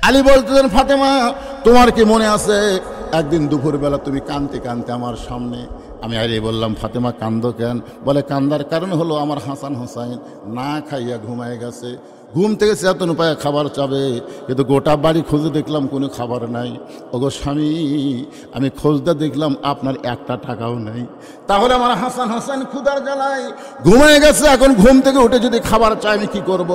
আলী বলতেছেন, ফাতেমা তোমার কি মনে আছে একদিন দুপুরবেলা তুমি কাঁদতে কাঁদতে আমার সামনে? আমি আলী বললাম, ফাতেমা কান্দো কেন? বলে, কান্দার কারণ হলো আমার হাসান হোসাইন না খাইয়া ঘুমায় গেছে। ঘুম থেকে চেতন উপায়ে খাবার চাবে, কিন্তু গোটা বাড়ি খুঁজে দেখলাম কোনো খাবার নাই। ওগো স্বামী, আমি খোঁজতে দেখলাম আপনার একটা টাকাও নেই। তাহলে আমার হাসান হোসেন ক্ষুধার জ্বালায় ঘুমায় গেছে, এখন ঘুম থেকে উঠে যদি খাবার চাই আমি কী করব?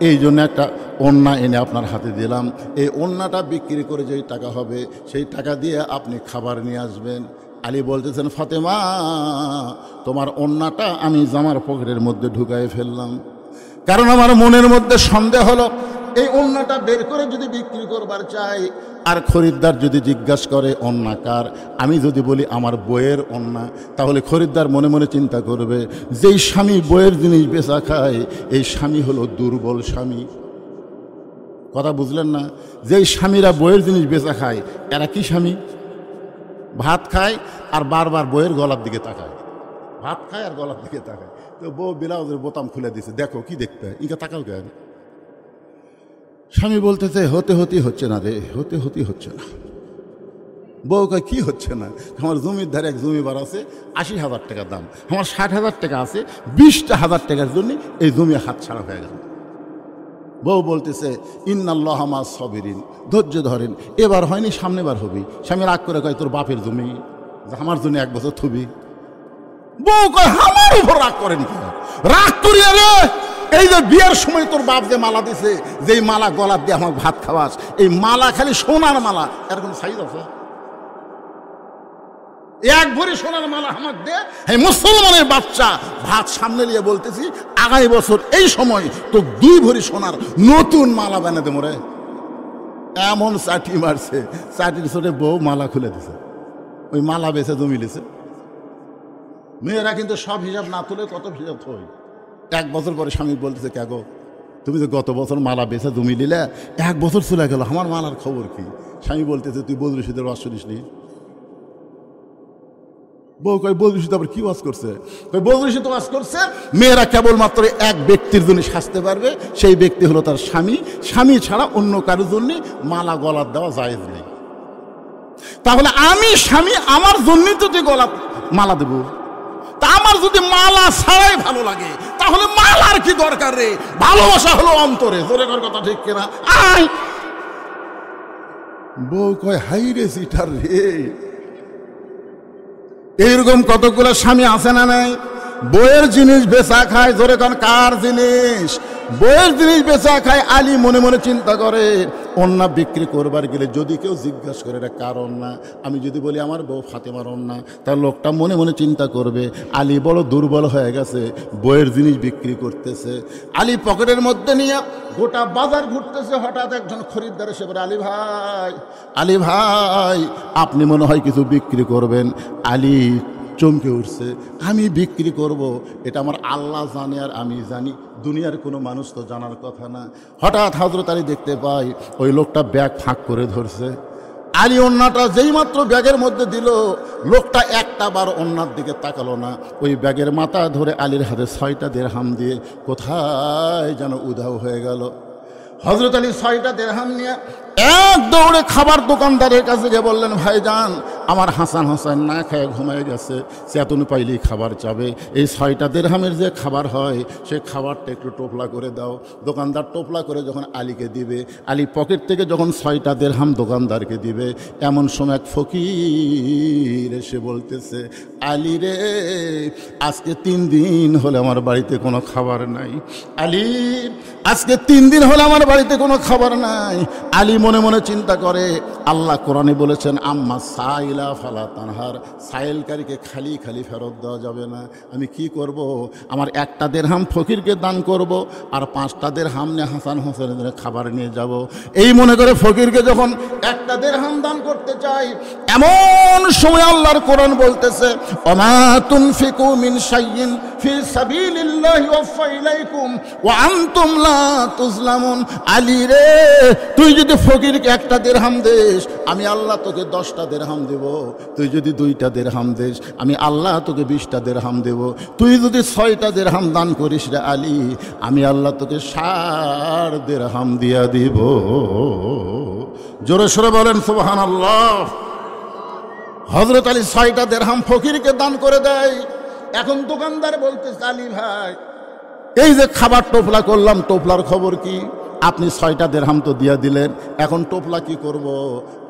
এই জন্য একটা ওড়না এনে আপনার হাতে দিলাম, এই ওড়নাটা বিক্রি করে যেই টাকা হবে সেই টাকা দিয়ে আপনি খাবার নিয়ে আসবেন। আলী বলতেছেন, ফাতেমা তোমার ওড়নাটা আমি জামার পকেটের মধ্যে ঢুকাই ফেললাম, কারণ আমার মনের মধ্যে সন্দেহ হলো এই ওড়নাটা বের করে যদি বিক্রি করবার চাই আর খরিদ্দার যদি জিজ্ঞাসা করে ওড়না কার, আমি যদি বলি আমার বইয়ের ওড়না, তাহলে খরিদ্দার মনে মনে চিন্তা করবে যেই স্বামী বইয়ের জিনিস বেচা খায় এই স্বামী হলো দুর্বল স্বামী। কথা বুঝলেন না? যেই স্বামীরা বইয়ের জিনিস বেচা খায় এরা কি স্বামী? ভাত খায় আর বারবার বইয়ের গলার দিকে তাকায়, ভাত খায় আর গলার দিকে তাকায়। তো বউ ব্লাউজের বোতাম খুলে দিছে, দেখো কি দেখতে, ইনকা তাকাও কেন? স্বামী বলতেছে, হতে হচ্ছে না রে, হতে হচ্ছে না। বউ কয়, কি হচ্ছে না? আমার জমির ধারে এক জমিবার আছে, 80,000 টাকা দাম, আমার 60,000 টাকা আছে, 20,000 টাকার জন্য এই জমি হাত ছাড়া হয়ে গেল। বউ বলতেছে, ইন্নাল্লাহা মা'আস সাবিরিন, ধৈর্য ধরেন, এবার হয়নি সামনেবার হবি। স্বামী রাগ করে কয়, তোর বাপের জমি, আমার জন্য 1 বছর থুবি। বউ কয়, আমার উপর রাগ করেন কেন? রাগ করিয়া রে, এই যে বিয়ের সময় তোর বাপ যে মালা দিছে, যেই মালা গলার দিয়ে আমার ভাত খাওয়াস, এই মালা খালি সোনার মালা, এরকম সাইজ আছে? 1 ভরি সোনার মালা আমাকে দে। এই মুসলমানের বাচ্চা ভাত সামনে নিয়ে বলতেছি, আগামী বছর এই সময় তো 2 ভরি সোনার নতুন মালা বানিয়ে দেবো রে। এমন চাটি মারছে, চাটির ছোটে বউ মালা খুলে দিছে, ওই মালা বেছে জমি লিছে। মেয়েরা কিন্তু সব হিসাব না তুলে কত হিসাব থই। 1 বছর পরে স্বামী বলতেছে, কে গো তুমি তো গত বছর মালা বেছে জমি নিলে, 1 বছর চলে গেল, আমার মালার খবর কি? স্বামী বলতেছে, তুই বদরুল রশিদের ওয়াজ শুনিস নি? বউ কয়, বদরুল রশিদ আবার কি ওয়াজ করছে? কয়, বদরুল রশিদ ওয়াজ করছে মেয়েরা কেবলমাত্র এক ব্যক্তির জন্য সাজতে পারবে, সেই ব্যক্তি হলো তার স্বামী, স্বামী ছাড়া অন্য কারোর জন্য মালা গলার দেওয়া জায়েজ নেই। তাহলে আমি স্বামী, আমার জন্যই তো যে গলা মালা দেব, তা আমার যদি মালা ছাড়াই ভালো লাগে তাহলে মালার কি দরকার রে? ভালোবাসা হলো অন্তরে, জোরে কর কথা ঠিক কিনা? আয় বউ কয়, হাই রে সিটার রে। এইরকম কতগুলো স্বামী আছে না নাই? বইয়ের জিনিস বেচা খায়, জোরে কর কার জিনিস? বইয়ের জিনিস বেচা খায়। আলী মনে মনে চিন্তা করে, ওড়না বিক্রি করবার গেলে যদি কেউ জিজ্ঞাসা করে এটা কার ওড়না, আমি যদি বলি আমার বউ ফাতেমার ওড়না, তার লোকটা মনে মনে চিন্তা করবে আলী বড় দুর্বল হয়ে গেছে, বইয়ের জিনিস বিক্রি করতেছে। আলী পকেটের মধ্যে নিয়ে গোটা বাজার ঘুরতেছে। হঠাৎ একজন খরিদ্দার এসে বলে, আলী ভাই আপনি মনে হয় কিছু বিক্রি করবেন। আলী চমকে উঠছে, আমি বিক্রি করব এটা আমার আল্লাহ জানে আর আমি জানি, দুনিয়ার কোনো মানুষ তো জানার কথা না। হঠাৎ হযরত আলী দেখতে পাই ওই লোকটা ব্যাগ ফাঁক করে ধরছে। আলী ওড়নাটা যেই মাত্র ব্যাগের মধ্যে দিল, লোকটা একটা বার ওড়নার দিকে তাকালো না, ওই ব্যাগের মাথা ধরে আলীর হাতে 6টা দিরহাম দিয়ে কোথায় যেন উধাও হয়ে গেল। হযরত আলী 6টা দিরহাম নিয়ে এক দৌড়ে খাবার দোকানদারের কাছে গিয়ে বললেন, ভাইজান আমার হাসান হোসেন না খেয়ে ঘুমিয়ে গেছে, চেতন পাইলেই খাবার চাবে, এই 6টা দিরহামের যে খাবার হয় সে খাবারটা একটু টোপলা করে দাও। দোকানদার টোপলা করে যখন আলীকে দিবে, আলী পকেট থেকে যখন 6টা দিরহাম দোকানদারকে দিবে, এমন সময় এক ফকির এসে বলতেছে, আলী রে আজকে 3 দিন হলে আমার বাড়িতে কোনো খাবার নাই। আলী আজকে 3 দিন হলে আমার বাড়িতে কোনো খাবার নাই। আলী মনে মনে চিন্তা করে, আল্লাহ কোরআনে বলেছেন, আম্মা সাইলা ফালা তানহার, সাইলকারীকে খালি খালি ফেরত দেওয়া যাবে না। আমি কি করব? আমার 1টা দিরহাম ফকিরকে দান করব আর 5টা দিরহাম নিয়ে হাসান হোসেনের খাবার নিয়ে যাব। এই মনে করে ফকিরকে যখন 1টা দিরহাম দান করতে চাই, এমন সময় আল্লাহর কোরআন বলতেছে, ওমা তুনফিকু মিন শাইইন ফি সাবিলিল্লাহি ওয়াফা ইলাইকুম ওয়া আনতুম লা তুজলামুন। আলী রে তুই যদি ফকিরকে 1টা দিরহাম দেস, আমি আল্লাহ তোকে 10টা দিরহাম দেব। তুই যদি 2টা দিরহাম দেস, আমি আল্লাহ তোকে 20টা দিরহাম দেব। তুই যদি 6টা দিরহাম দান করিস রে আলী, আমি আল্লাহ তোকে 60 দিরহাম দিয়া দিব। জোরে সোরে বলেন সুবহানাল্লাহ। হযরত আলী 6টা দিরহাম ফকিরকে দান করে দেয়। এখন দোকানদার বলতেছে, আলী ভাই এই যে খাবার টোপলা করলাম, টোপলার খবর কি? আপনি 6টা দিরহাম তো দিয়া দিলেন, এখন টোপলা কি করব?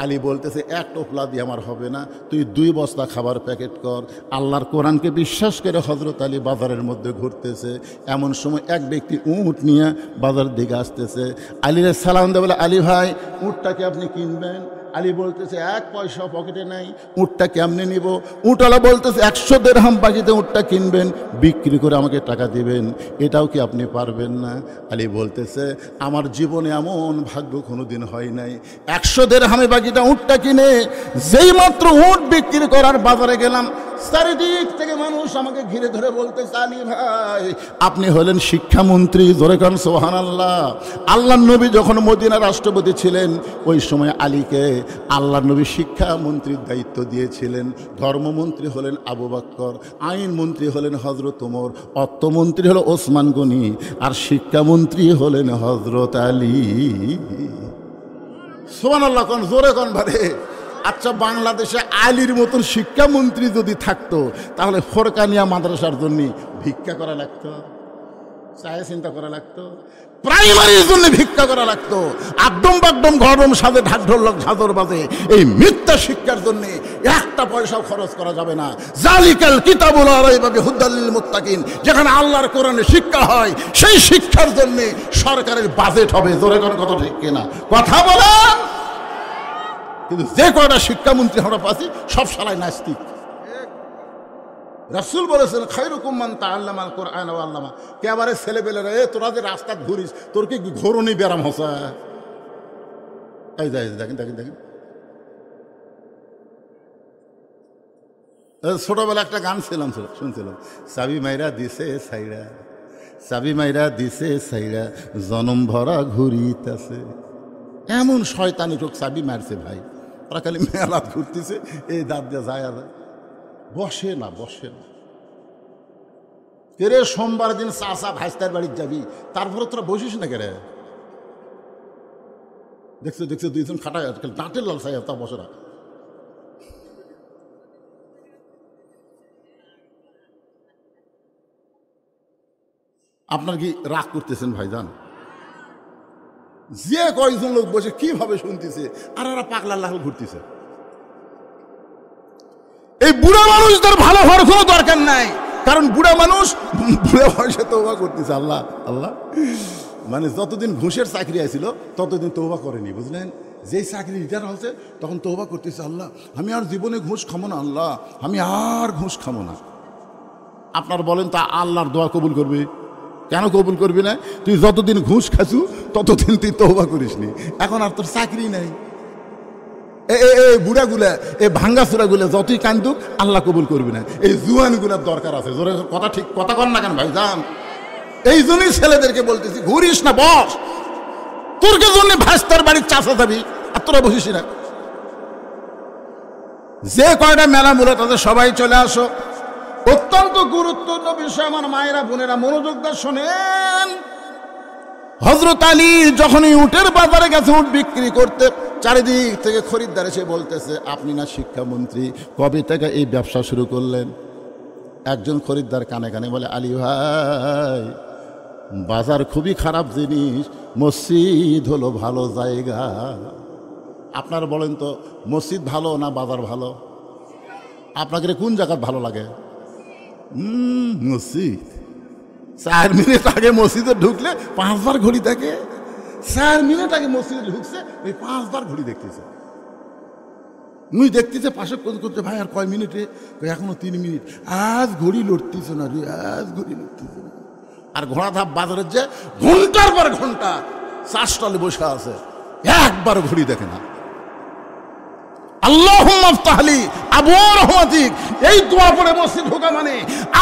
আলী বলতেছে, এক টোপলা দিয়ে আমার হবে না, তুই 2 বস্তা খাবার প্যাকেট কর। আল্লাহর কোরআনকে বিশ্বাস করে হযরত আলী বাজারের মধ্যে ঘুরতেছে। এমন সময় এক ব্যক্তি উট নিয়ে বাজার দিকে আসতেছে। আলীরে সালাম দেয়, বলে, আলী ভাই উটটাকে আপনি কিনবেন? আলী বলতেছে, 1 পয়সা পকেটে নাই, উটটা কেমনে নিব? উটওয়ালা বলতেছে, 100 দিরহাম বাকিতে উটটা কিনবেন, বিক্রি করে আমাকে টাকা দিবেন, এটাও কি আপনি পারবেন না? আলী বলতেছে, আমার জীবনে এমন ভাগ্য কোনোদিন হয় নাই। 100 দিরহামে বাকিটা উটটা কিনে যেই মাত্র উট বিক্রি করার বাজারে গেলাম, চারিদিক থেকে মানুষ আমাকে ঘিরে ধরে বলতেছে, আলী ভাই আপনি হলেন শিক্ষামন্ত্রী। জোরে কান সুবহানাল্লাহ। আল্লাহর নবী যখন মদিনার রাষ্ট্রপতি ছিলেন, ওই সময় আলীকে আল্লাহর নবী শিক্ষামন্ত্রীর দায়িত্ব দিয়েছিলেন। ধর্মমন্ত্রী হলেন আবু বকর, আইন মন্ত্রী হলেন হযরত ওমর, অর্থমন্ত্রী হলো ওসমান গনি, আর শিক্ষামন্ত্রী হলেন হযরত আলী। সুবহানাল্লাহ কোন, জোরে কোন ভারে। আচ্ছা, বাংলাদেশে আলীর মতন শিক্ষামন্ত্রী যদি থাকতো, তাহলে ফরকানিয়া মাদ্রাসার জন্য ভিক্ষা করা লাগতো, চায়ে চিন্তা করা লাগতো, প্রাইমারির জন্য ভিক্ষা করা লাগতো, একদম বাকদম গরম সাজে ঢাক ঢোলক ঝাঁঝর বাজে এই মিথ্যা শিক্ষার জন্য 1টা পয়সাও খরচ করা যাবে না। জালিকাল কিতাবুল লা রাইবা ফিহি হুদাল লিল মুত্তাকিন, যেখানে আল্লাহর কোরআনে শিক্ষা হয়, সেই শিক্ষার জন্য সরকারের বাজেট হবে। জোরে কোন কথা ঠিক কিনা? কথা বলেন। কিন্তু যে কয়টা শিক্ষামন্ত্রী আমরা পাচ্ছি, সব শালায় নাস্তিক। রাসূল বলেছেন, খায়রুকুম মান তাআল্লামাল কুরআন ওয়া আল্লামা। একেবারে ছেলেবেলেরা, তোরা যে রাস্তা ঘুরিস, তোর কি ঘোরনি ব্যারাম হসা? এই দেখেন দেখেন দেখেন, ছোটবেলা একটা গান শুনছিলাম, চাবি মাইরা দিছে সাইরা, চাবি মাইরা দিছে সাইরা, জনম ভরা ঘুরিতেছে। এমন শয়তানি ঠোক চাবি মারছে ভাই, ওরা খালি মেলাত ঘুরতেছে, এই দাঁত দিয়ে যায় আর বসে না। কেরে সোমবার দিন চাচা ভাইস্তার বাড়ির যাবি, তারপরে তোরা বসিস না কেরে? দেখছো 2জন খাটা দাঁতের লাল চাই, তা বসে না। আপনার কি রাগ করতেছেন ভাইজান? যে কয়েকজন লোক বসে কিভাবে শুনতেছে, আর ওরা পাগলা লাল ঘুরতেছে। এই বুড়া মানুষদের ভালো হওয়ার কোনো দরকার নাই, কারণ বুড়া মানুষ বুড়া বয়সে তওবা করতেছে। আল্লাহ আল্লাহ, মানে যতদিন ঘুষের চাকরি আছিল ততদিন তওবা করেনি, বুঝলেন? যেই চাকরি রিটায়ার হচ্ছে তখন তওবা করতেছে, আল্লাহ আমি আর জীবনে ঘুষ খাবো না, আল্লাহ আমি আর ঘুষ খাবো না। আপনার বলেন, তা আল্লাহর দোয়া কবুল করবে? কেন কবুল করবি না? তুই যতদিন ঘুষ খাসু ততদিন তুই তওবা করিসনি, এখন আর তোর চাকরি নাই। এই বুড়াগুলা, এই ভাঙ্গাচুরাগুলা যতই কান্দুক আল্লাহ কবুল করবি না। এই জুয়ানগুলার দরকার আছে। জোরে কথা, ঠিক কথা কর না কেন ভাই যান? এই জন্যই ছেলেদেরকে বলতেছি, ঘুরিস না, বস। তোরকে জন্য ভাস্তার বাড়ির চাষা যাবি, আর তোরা বসিস না। যে কয়টা মেলা মূলত তাদের সবাই চলে আসো। অত্যন্ত গুরুত্বপূর্ণ বিষয় আমার মায়েরা বোনেরা, মনোযোগ দিয়ে শোনেন। হযরত আলী যখনই উটের বাজারে গেছে উট বিক্রি করতে, চারিদিক থেকে খরিদ্দার এসে বলতেছে, আপনি না শিক্ষামন্ত্রী, কবে থেকে এই ব্যবসা শুরু করলেন? একজন খরিদ্দার কানে কানে বলে, আলী ভাই বাজার খুবই খারাপ জিনিস, মসজিদ হলো ভালো জায়গা। আপনার বলেন তো, মসজিদ ভালো না বাজার ভালো? আপনাকে কোন জায়গা ভালো লাগে? মসজিদ। 4 মিনিট আগে মসজিদে ঢুকলে 5 বার ঘড়ি থাকে। 4 মিনিট আগে মসজিদে ঢুকছে, ওই 5 বার ঘড়ি দেখতেছে। মুই দেখতেছে পাশে করতে, ভাই আর কয় মিনিটে? এখনো 3 মিনিট। আজ ঘড়ি লড়তেছে না রে, আজ ঘড়ি লড়তেছে না। আর ঘোড়াধাপ বাজারের যে ঘন্টার পর ঘন্টা চা স্টলে বসে আছে, একবার ঘড়ি দেখে না। আল্লাহুম্মা আফতাহলি আবওয়াব রাহমাতিক, এই দোয়া পড়ে মসজিদ ঢোকা মানে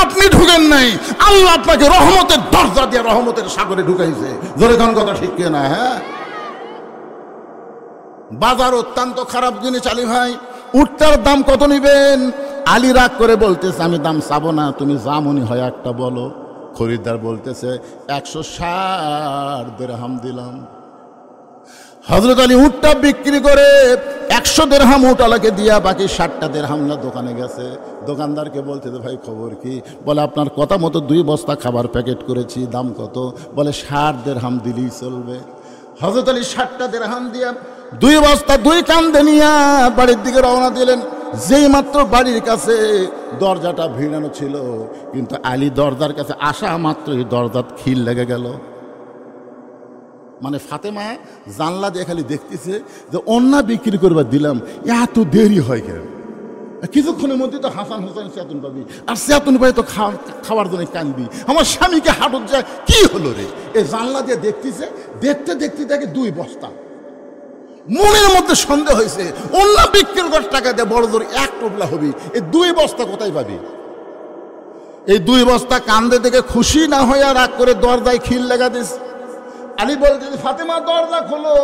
আপনি ঢুকেন নাই, আল্লাহ আপনাকে রহমতের দরজা দিয়ে রহমতের সাগরে ঢুকাইছে। জোরে কোন কথা ঠিক কিনা? হ্যাঁ, বাজার অত্যন্ত খারাপ জিনিস। আলী ভাই উটটার দাম কত নিবেন? আলী রাগ করে বলতেছে, আমি দাম চাবো না, তুমি যা মনে হয় একটা বলো। খরিদ্দার বলতেছে, 160 দিরহাম দিলাম। হযরত আলী উটটা বিক্রি করে 100 দিরহাম উটওয়ালাকে দিয়া বাকি 60টা দিরহাম না দোকানে গেছে। দোকানদারকে বলতে যে ভাই খবর কি? বলে আপনার কথা মতো 2 বস্তা খাবার প্যাকেট করেছি, দাম কত? বলে 60 দিরহাম দিলেই চলবে। হযরত আলী 60টা দিরহাম দিয়া 2 বস্তা 2 কাঁধে নিয়ে বাড়ির দিকে রওনা দিলেন। যেই মাত্র বাড়ির কাছে দরজাটা ভিড়ানো ছিল, কিন্তু আলী দরজার কাছে আসা মাত্রই দরজাত খিল লেগে গেল। মানে ফাতেমা জানলা দিয়ে খালি দেখতেছে যে অন্যা বিক্রি করবার দিলাম, এত দেরি হয় কেন? কিছুক্ষণের মধ্যে তো হাসান হোসেন চেতন পাবি, আর চেতন পাই তো খাওয়ার জন্য কানবি। আমার স্বামীকে হাটত যায়, কি হলো রে? এই জানলা দিয়ে দেখতেছে, দেখতে দেখতে দেখে 2 বস্তা। মনের মধ্যে সন্দেহ হয়েছে, অন্য বিক্রি করার টাকা দিয়ে বড় জোর 1 টোপলা হবি, এই 2 বস্তা কোথায় পাবি? এই 2 বস্তা কান্দে দেখে খুশি না হয়ে রাগ করে দরজায় খিল লাগা দিস। আলী বলতে ফাতেমা দরজা খোলো।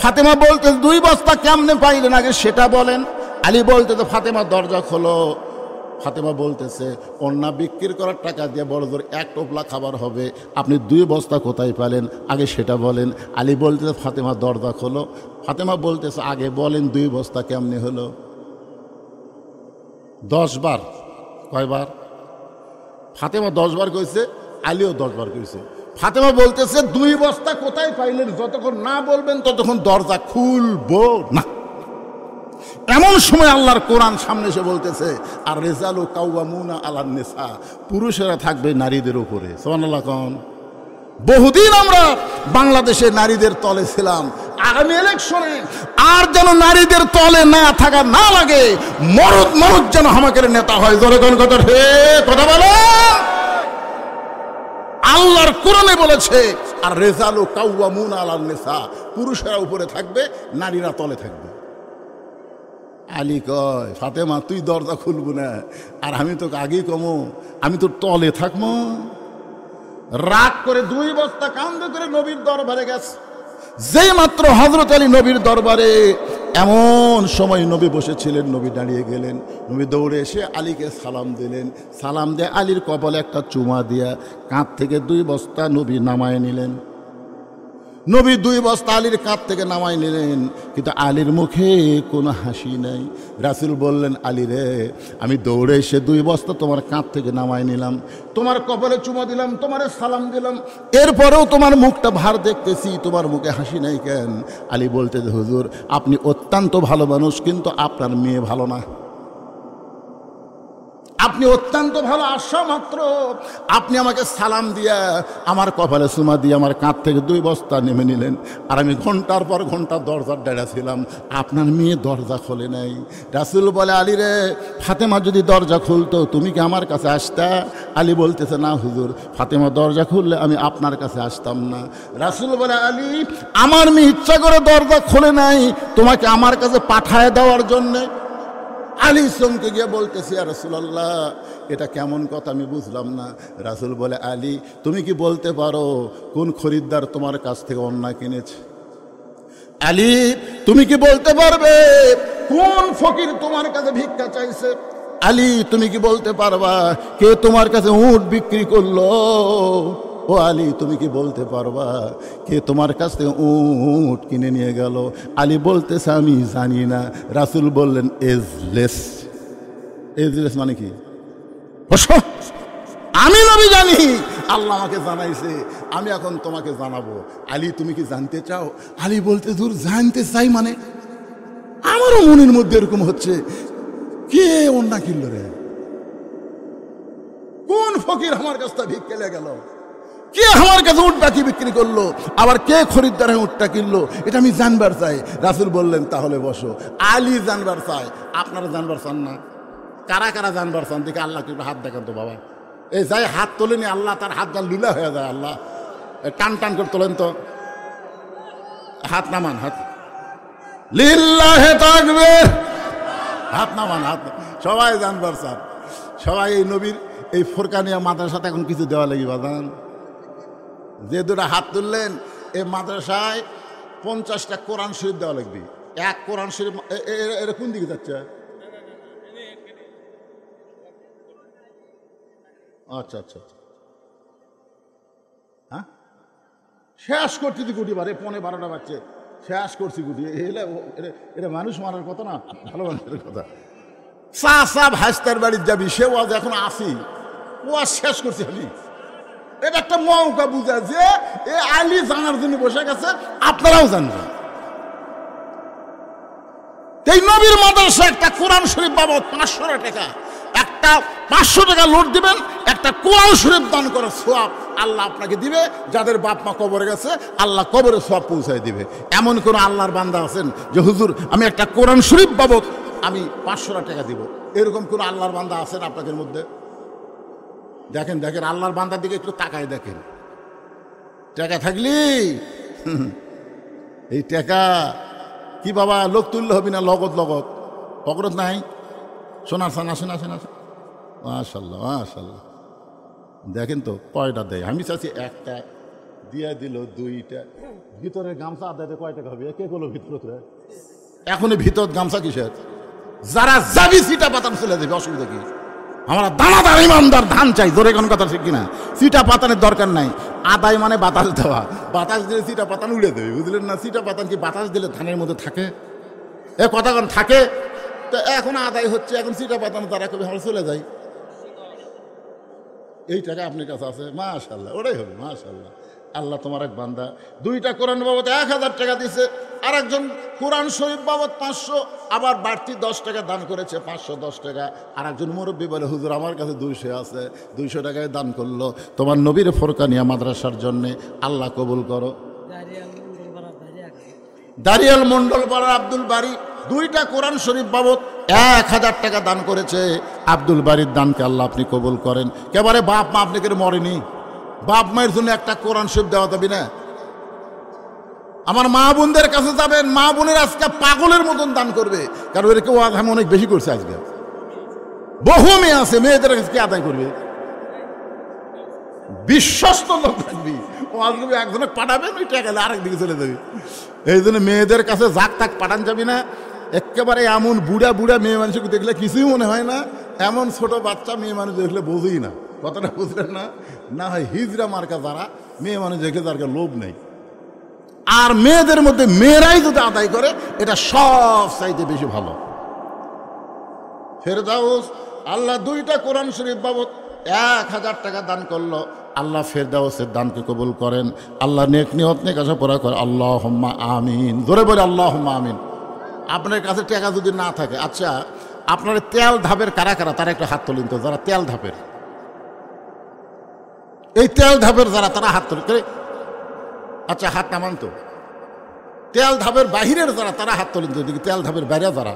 ফাতেমা বলতে 2 বস্তা কেমনে পাইলেন আগে সেটা বলেন। আলী বলতে ফাতেমা দরজা খোলো। ফাতেমা বলতেছে অন্যা বিক্রি করার টাকা দিয়ে বড় জোর 1 টোপলা খাবার হবে, আপনি 2 বস্তা কোথায় পেলেন আগে সেটা বলেন। আলী বলতেছে ফাতেমা দরজা খোলো। ফাতেমা বলতেছে আগে বলেন 2 বস্তা কেমনে হলো? 10 বার। কয়বার? ফাতেমা 10 বার কইছে, আলীও 10 বার কইছে। ফাতেমা বলতেছে 2 বস্তা কোথায় পাইলেন যতক্ষণ না বলবেন ততক্ষণ দরজা খুলবো না। এমন সময় আল্লাহর কোরআন সামনে এসে বলতেছে আর রিজালু কাওয়ামুনা আলান নিসা, পুরুষেরা থাকবে নারীদের উপরে। সুবহানাল্লাহ কোন। বহুদিন আমরা বাংলাদেশে নারীদের তলে ছিলাম, আগামী ইলেকশনে আর যেন নারীদের তলে না থাকা না লাগে, মরদ মরদ যেন আমাকে নেতা হয়। জোরে কোন কথা, হে কথা বলো। আল্লাহর কোরআনে বলেছে আর রিজালু কাওয়ামুনা আলান নিসা, পুরুষেরা উপরে থাকবে, নারীরা তলে থাকবে। আলী কয় ফাতেমা তুই দরজা খুলবো না, আর আমি তো আগেই কমো, আমি তোর তলে থাকবো। রাগ করে 2 বস্তা কান্দে করে নবীর দরবারে গেছে। যেই মাত্র হযরত আলী নবীর দরবারে, এমন সময় নবী বসেছিলেন, নবী দাঁড়িয়ে গেলেন। নবী দৌড়ে এসে আলীকে সালাম দিলেন। সালাম দিয়ে আলীর কপালে একটা চুমা দিয়া কাঁধ থেকে 2 বস্তা নবী নামায় নিলেন। নবী 2 বস্তা আলীর কাঁধ থেকে নামাই নিলেন, কিন্তু আলীর মুখে কোনো হাসি নাই। রাসূল বললেন আলী রে, আমি দৌড়ে এসে 2 বস্তা তোমার কাঁধ থেকে নামাই নিলাম, তোমার কপালে চুমা দিলাম, তোমার সালাম দিলাম, এরপরেও তোমার মুখটা ভার দেখতেছি, তোমার মুখে হাসি নাই কেন? আলী বলতে হুজুর আপনি অত্যন্ত ভালো মানুষ, কিন্তু আপনার মেয়ে ভালো না। আপনি অত্যন্ত ভালো, আসা মাত্র আপনি আমাকে সালাম দিয়া আমার কপালে চুমা দিয়ে আমার কাঁধ থেকে 2 বস্তা নেমে নিলেন, আর আমি ঘন্টার পর ঘন্টা দরজার ডেড়া ছিলাম, আপনার মেয়ে দরজা খোলে নাই। রাসূল বলে আলী রে, ফাতেমা যদি দরজা খুলতো তুমি কি আমার কাছে আসতা? আলী বলতেছে না হুজুর, ফাতেমা দরজা খুললে আমি আপনার কাছে আসতাম না। রাসূল বলে আলী, আমার মেয়ে ইচ্ছা করে দরজা খোলে নাই তোমাকে আমার কাছে পাঠায় দেওয়ার জন্যে। আলী চমকে গিয়ে বলতেছি ইয়া রাসূলুল্লাহ, এটা কেমন কথা আমি বুঝলাম না। রাসূল বলে আলী, তুমি কি বলতে পারো কোন খরিদ্দার তোমার কাছ থেকে অন্যায় কিনেছে? আলী, তুমি কি বলতে পারবে কোন ফকির তোমার কাছে ভিক্ষা চাইছে? আলী, তুমি কি বলতে পারবা কে তোমার কাছে উট বিক্রি করলো? ও আলী, তুমি কি বলতে পারবা কে তোমার কাছ থেকে উট কিনে নিয়ে গেল? আলী বলতেছে আমি জানি না। রাসূল বললেন এজলেস। এজলেস মানে কি? আমি নবী জানি, আল্লাহ আমাকে জানাইছে, আমি এখন তোমাকে জানাবো। আলী, তুমি কি জানতে চাও? আলী বলতে দূর জানতে চাই মানে? আমারও মনের মধ্যে এরকম হচ্ছে, কে অন্যা কিনলো রে? কোন ফকির আমার কাছটা ভিক্ষা লে গেল? কে আমার কাছে উটটা কি বিক্রি করলো? আবার কে খরিদ্দার উটটা কিনলো? এটা আমি জানবার চাই। রাসূল বললেন তাহলে বসো। আলী জানবার চাই, আপনারা জানবার চান না? কারা কারা জানবার চান দেখে আল্লাহকে হাত দেখান তো বাবা। এই যাই হাত তোলেনি, আল্লাহ তার হাত যা লুলা হয়ে যায়। আল্লাহ টান টান করে তোলেন তো, হাত নামান, হাত লিল্লাহে তাকবীর, হাত নামান, হাত। সবাই জানবার চান, সবাই এই নবীর এই ফোরকানিয়া মাদ্রাসাতে এখন কিছু দেওয়া লাগি বাদান। যে 2টা হাত তুললেন, এই মাদ্রাসায় 50টা কোরআন শরীফ দেওয়া লাগবে। 1 কোরআন শরীফ এর কোন দিকে যাচ্ছে? আচ্ছা আচ্ছা আচ্ছা, হ্যাঁ শেষ করতে দি কোটি বারে 11:30 বাজছে, শেষ করছি গুটি, এটা মানুষ মারার কথা না, ভালো মানুষের কথা। চা চা ভাইস্তার বাড়ির যাবি, সেও আজ এখন আসি, ও আজ শেষ করছি আমি। এটা একটা মৌকা বুঝা যে এ আলী জানার জন্য বসে গেছে, আপনারাও জানবেন। এই নবীর মাদ্রাসা একটা কোরআন শরীফ বাবদ 500 টাকা, একটা 500 টাকা লোড দিবেন, একটা কোরআন শরীফ দান করে সওয়াব আল্লাহ আপনাকে দিবে। যাদের বাপ মা কবরে গেছে আল্লাহ কবরে সওয়াব পৌঁছায় দিবে। এমন কোন আল্লাহর বান্দা আছেন যে হুজুর আমি একটা কোরআন শরীফ বাবদ আমি 500 টাকা দিব, এরকম কোন আল্লাহর বান্দা আছেন আপনাদের মধ্যে? দেখেন দেখেন, আল্লাহর বান্দার দিকে একটু তাকায় দেখেন। টাকা থাকলি এই টাকা কি বাবা লোক তুললে হবি না, লগত লগত পকরত নাই। শোনা শোনা শোনা শোনা, মাশাল্লাহ মাশাল্লাহ। দেখেন তো কয়টা দেয়, আমি চাচ্ছি একটা দিয়ে দিল, দুইটা। ভিতরে গামছা আদায় কয় টাকা হবে? কে করলো ভিতরে? এখনই ভিতর গামছা কিসের? যারা যাবি সিটা পাতান চলে যাবে, অসুবিধা কি? আমরা দানাদার ইমানদার ধান চাই, ধরে কোন কথা ঠিক কিনা? সিটা পাতানের দরকার নাই, আদায় মানে বাতাস দেওয়া। বাতাস দিলে সিটা পাতান উড়ে দেবে, বুঝলেন না? সিটা পাতান কি বাতাস দিলে ধানের মধ্যে থাকে? এ কথা কোন থাকে? তো এখন আদায় হচ্ছে, এখন সিটা পাতানো তারা কবি আমরা চলে যাই। এই টাকা আপনার কাছে আছে, মাশাল্লাহ, ওটাই হবে মাশাল্লাহ। আল্লাহ তোমার এক বান্দা দুইটা কোরআন বাবদ 1000 টাকা দিছে, আর একজন কোরআন শরীফ বাবদ 500, আবার বাড়তি 10 টাকা দান করেছে, 510 টাকা। আর একজন মুরব্বী বলে হুজুর আমার কাছে 200 আছে, 200 টাকায় দান করলো তোমার নবীর ফোরকানিয়া মাদ্রাসার জন্যে, আল্লাহ কবুল করো। দারিয়াল মন্ডল পাড়ার আব্দুল বাড়ি দুইটা কোরআন শরীফ বাবদ 1000 টাকা দান করেছে। আব্দুল বাড়ির দানকে আল্লাহ আপনি কবুল করেন। কেবারে বাপ মা আপনাকে মরেনি, বাপ মায়ের জন্য একটা কোরআন শরীফ দেওয়া যাবে না? আমার মা বোনদের কাছে যাবেন, মা বোনের আজকে পাগলের মতন দান করবে, কারণ এর কেউ আমি অনেক বেশি করছে। আজকে বহু মেয়ে আছে, মেয়েদের কাছে কে আদায় করবে? বিশ্বস্ত লোক থাকবি, ও আজকে একজনে পাঠাবেন, ওই টাকা আরেক দিকে চলে যাবি। এই জন্য মেয়েদের কাছে যাক তাক পাঠান যাবি না। একেবারে এমন বুড়া বুড়া মেয়ে মানুষকে দেখলে কিছুই মনে হয় না, এমন ছোট বাচ্চা মেয়ে মানুষ দেখলে বোঝেই না। কথাটা বুঝলেন না? না হয় হিজড়া মার্কা যারা মেয়ে মানুষ দেখলে তার লোভ নেই। আর মেয়েদের মধ্যে মেয়েরাই যদি আদায় করে, এটা সব চাইতে বেশি ভালো। ফেরদাউস আল্লাহ দুইটা কোরআন শরীফ বাবদ 1000 টাকা দান করলো, আল্লাহ ফেরদাউসের দানকে কবুল করেন। আল্লাহ নেক নিয়ত নেক আশা পুরা করে, আল্লাহুম্মা আমিন। ধরে বলে আল্লাহুম্মা আমিন। আপনার কাছে টাকা যদি না থাকে, আচ্ছা আপনার তেল ধাপের কারা কারা, তারা একটা হাত তোলেন তো। যারা তেল ধাপের, এই তেল ধাপের যারা, তারা হাত তোলে। আচ্ছা হাত নামান তো। তেল ধাপের বাহিরের যারা, তারা হাত তোলেন তো। এদিকে তেল ধাপের বাইরে যারা,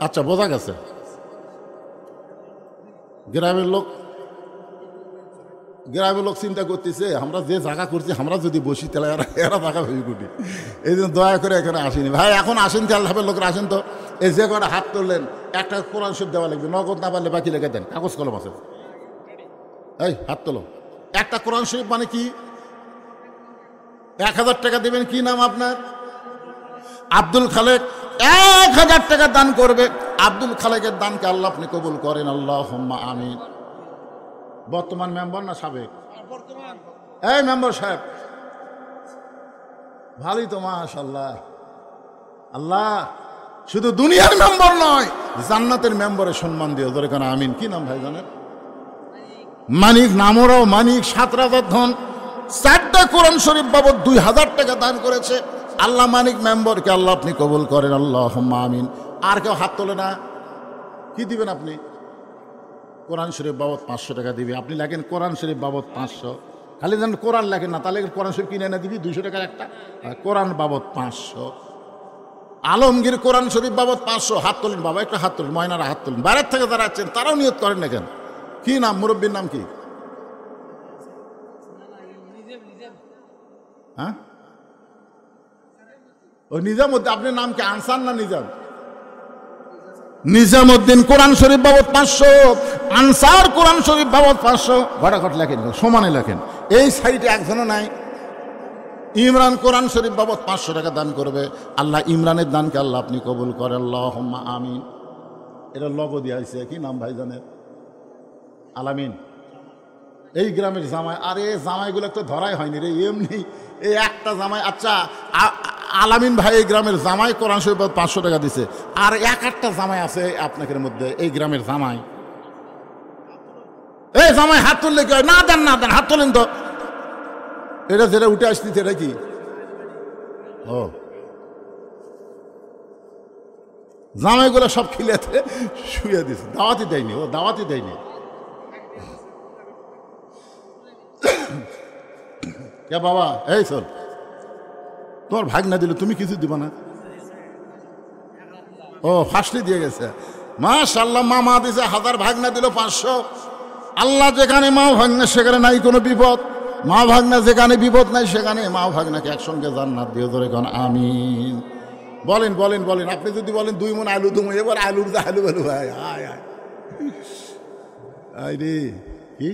আচ্ছা বোঝা গেছে। গ্রামের লোক চিন্তা করতেছে, আমরা যে জায়গা করছি, আমরা যদি বসি তাহলে এরা জায়গা ভেবে কুটি। এই জন্য দয়া করে এখানে আসেনি ভাই। এখন আসেন, তেল ধাপের লোকরা আসেন তো। এই যে কটা হাত তুললেন, একটা কোরআন শরীফ দেওয়া লাগবে, নগদ না পারলে বাকি লেগে দেন, কাগজ কলম আছে। এই হাত তোলো। একটা কোরআন শরীফ মানে কি? 1000 টাকা দেবেন। কি নাম আপনার? আব্দুল খালেক। 1000 টাকা দান করবে। আব্দুল খালেকের দানকে আল্লাহ আপনি কবুল করেন, আল্লাহুম্মা আমিন। বর্তমান মেম্বার না সাবেক? এই মেম্বার সাহেব ভালোই তো, মাশাআল্লাহ। আল্লাহ শুধু দুনিয়ার মেম্বার নয়, জান্নাতের মেম্বারের সম্মান দিও। ধরে কেন আমিন। কি নাম ভাই জানেন? মানিক। নামরাও মানিক। 7 রাজার ধন। 4টা কোরআন শরীফ বাবদ 2000 টাকা দান করেছে। আল্লাহ মানিক মেম্বারকে আল্লাহ আপনি কবুল করেন, আল্লাহুম্মা আমিন। আর কেউ হাত তোলে না? কি দিবেন আপনি? কোরআন শরীফ বাবদ 500 টাকা দিবে। আপনি লেখেন কোরআন শরীফ বাবদ 500, খালি যেন কোরআন লেখেন না, তাহলে কোরআন শরীফ কিনে এনে দিবি 200 টাকার একটা। কোরআন বাবদ 500। আলমগীর কোরআন শরীফ বাবদ 500। হাত তোলেন বাবা, একটা হাত তোলেন। ময়নারা হাত তোলেন। বাইরের থেকে যারা আছেন তারাও নিয়ত করেন না কেন? কি নাম? মুরব্বীর নাম কি? হ্যাঁ, ও নিজামুদ্দিন। আপনার নাম কি? আনসার না নিজাম? নিজামুদ্দিন কোরআন শরীফ বাবদ 500। আনসার কোরআন শরীফ বাবদ 500। ঘটাঘট লেখেন, সমানে লেখেন। এই সাইডে একজনও নাই। ইমরান কোরআন শরীফ বাবদ 500 টাকা দান করবে। আল্লাহ ইমরানের দানকে আল্লাহ আপনি কবুল করেন, আল্লাহুম্মা আমিন। এটা লব দিয়ে আছে। কি নাম ভাই জানেন? আলামিন। এই গ্রামের জামাই, আরে জামাইগুলো তো ধরাই হয়নি রে, এমনি এই একটা জামাই। আচ্ছা আলামিন ভাই এই গ্রামের জামাই কোরআন শরীফ 500 টাকা দিছে, আর একটা জামাই আছে আপনাদের মধ্যে এই গ্রামের জামাই, এই জামাই হাত তুললে কি হয়? না দেন না দেন, হাত তোলেন তো। এটা যেটা উঠে আসতেছে এটা কি? ও জামাইগুলো সব খিলেতে শুয়ে দিছে, দাওয়াতি দেয়নি, ও দাওয়াতি দেয়নি। বাবা এই চল, তোমার ভাগনা দিল, তুমি কিছু দিবা না? ও ফার্স্টে দিয়ে গেছে, মাশাআল্লাহ। মামা দিছে 1000, ভাগনা দিল 500। আল্লাহ যেখানে মা ভাগনা সেখানে নাই কোনো বিপদ, মা ভাগনা যেখানে বিপদ নাই সেখানে মা ভাগনাকে একসঙ্গে জান্নাত দিয়ে ধরে কোন আমিন। বলেন বলেন বলেন, আপনি যদি বলেন 2 মণ আলু দুমো, এবার আলুর যা আলু আলু ভাই, আয় আয় আয় রে। কি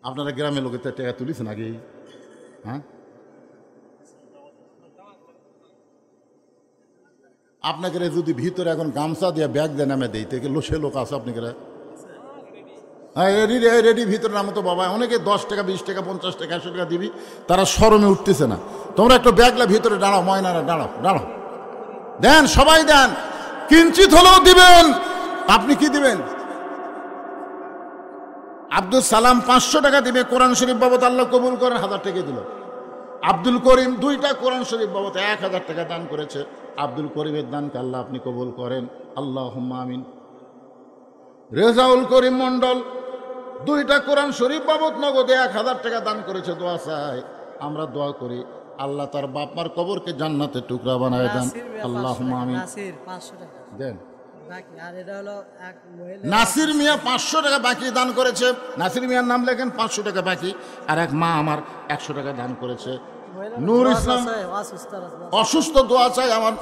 আপনারা গ্রামের লোকের টাকা তুলিছেন আগে? হ্যাঁ, আপনাকে যদি ভিতরে এখন গামছা দিয়ে ব্যাগ দিয়ে নামে দেই, সে লোক আছে আপনাকে? হ্যাঁ রেডি রেডি, ভিতরে নামো তো বাবা। অনেকে 10 টাকা 20 টাকা 50 টাকা 100 টাকা দিবি, তারা শরমে উঠতেছে না। তোমরা একটু ব্যাগলা ভিতরে দাঁড়াও, ময়নারা দাঁড়াও দাঁড়াও, দেন সবাই দেন, কিঞ্চিত হলেও দিবেন। আপনি কি দিবেন? আব্দুল সালাম 500 টাকা দিবে কোরআন শরীফ বাবদ, আল্লাহ কবুল করেন, 1000 টাকা দিল। আব্দুল করিম 2টা কোরআন শরীফ বাবদ 1000 টাকা দান করেছে। আব্দুল করিমের দানকে আল্লাহ আপনি কবুল করেন, আল্লাহুম্মা আমিন। রেজাউল করিম মন্ডল 2টা কোরআন শরীফ বাবদ নগদে 1000 টাকা দান করেছে। দোয়া চাই, আমরা দোয়া করি আল্লাহ তার বাপ মার কবরকে জান্নাতের টুকরা বানায় দেন, আল্লাহুম্মা আমিন। দেন। নাসির মিয়া 500 টাকা বাকি দান করেছে। নাসির মিয়ার নাম লেখেন, 500 টাকা বাকি। আর এক মা আমার 100 টাকা দান করেছে। নূর ইসলাম অসুস্থ, দোয়া চাই আমার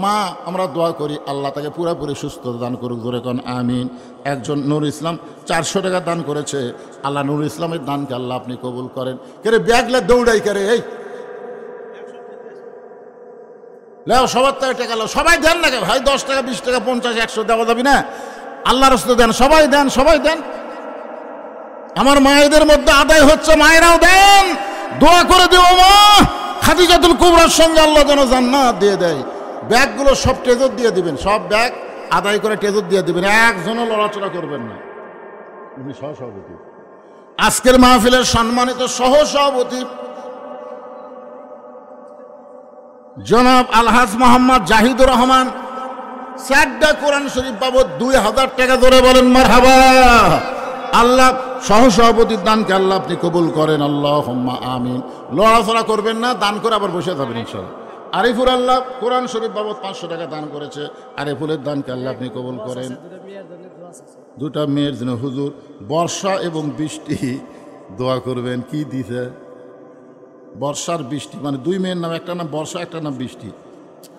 মা, আমরা দোয়া করি আল্লাহ তাকে পুরোপুরি সুস্থ দান করুক, ধরে কোন আমিন। একজন নূর ইসলাম 400 টাকা দান করেছে। আল্লাহ নূর ইসলামের দানকে আল্লাহ আপনি কবুল করেন। কেরে ব্যাগলে দৌড়াই করে, এই লেও সবার থেকে টাকা লো, সবাই দেন না ভাই, 10 টাকা 20 টাকা 50 100 দেওয়া যাবি না? আল্লাহর রাস্তায় দেন, সবাই দেন, সবাই দেন। আমার মায়েদের মধ্যে আদায় হচ্ছে, মায়েরাও দেন, দোয়া করে দিও মা খাদিজাতুল কুবরার সঙ্গে আল্লাহ যেন জান্নাত দিয়ে দেয়। ব্যাগগুলো সব টেজর দিয়ে দিবেন, সব ব্যাগ আদায় করে টেজর দিয়ে দিবেন, একজনও লড়াচড়া করবেন না। উনি সহসভাপতি, আজকের মাহফিলের সম্মানিত সহসভাপতি জনাব আলহাজ মোহাম্মদ জাহিদুর রহমান 4টা কোরআন শরীফ বাবদ 2000 টাকা ধরে বলেন মারহাবা। আল্লাহ সহসভাপতির দানকে আল্লাহ আপনি কবুল করেন, আল্লাহুম্মা আমিন। লড়াচড়া করবেন না, দান করে আবার বসে যাবেন ইনশাআল্লাহ। আরিফুর আল্লাহ কোরআন শরীফ বাবদ 500 টাকা দান করেছে। আরিফুলের দানকে আল্লাহ আপনি কবুল করেন। 2টা মেয়ের জন্য হুজুর বর্ষা এবং বৃষ্টি দোয়া করবেন। কি দিছে? বর্ষার বৃষ্টি, মানে 2 মেয়ের নাম, একটা নাম বর্ষা, একটা নাম বৃষ্টি।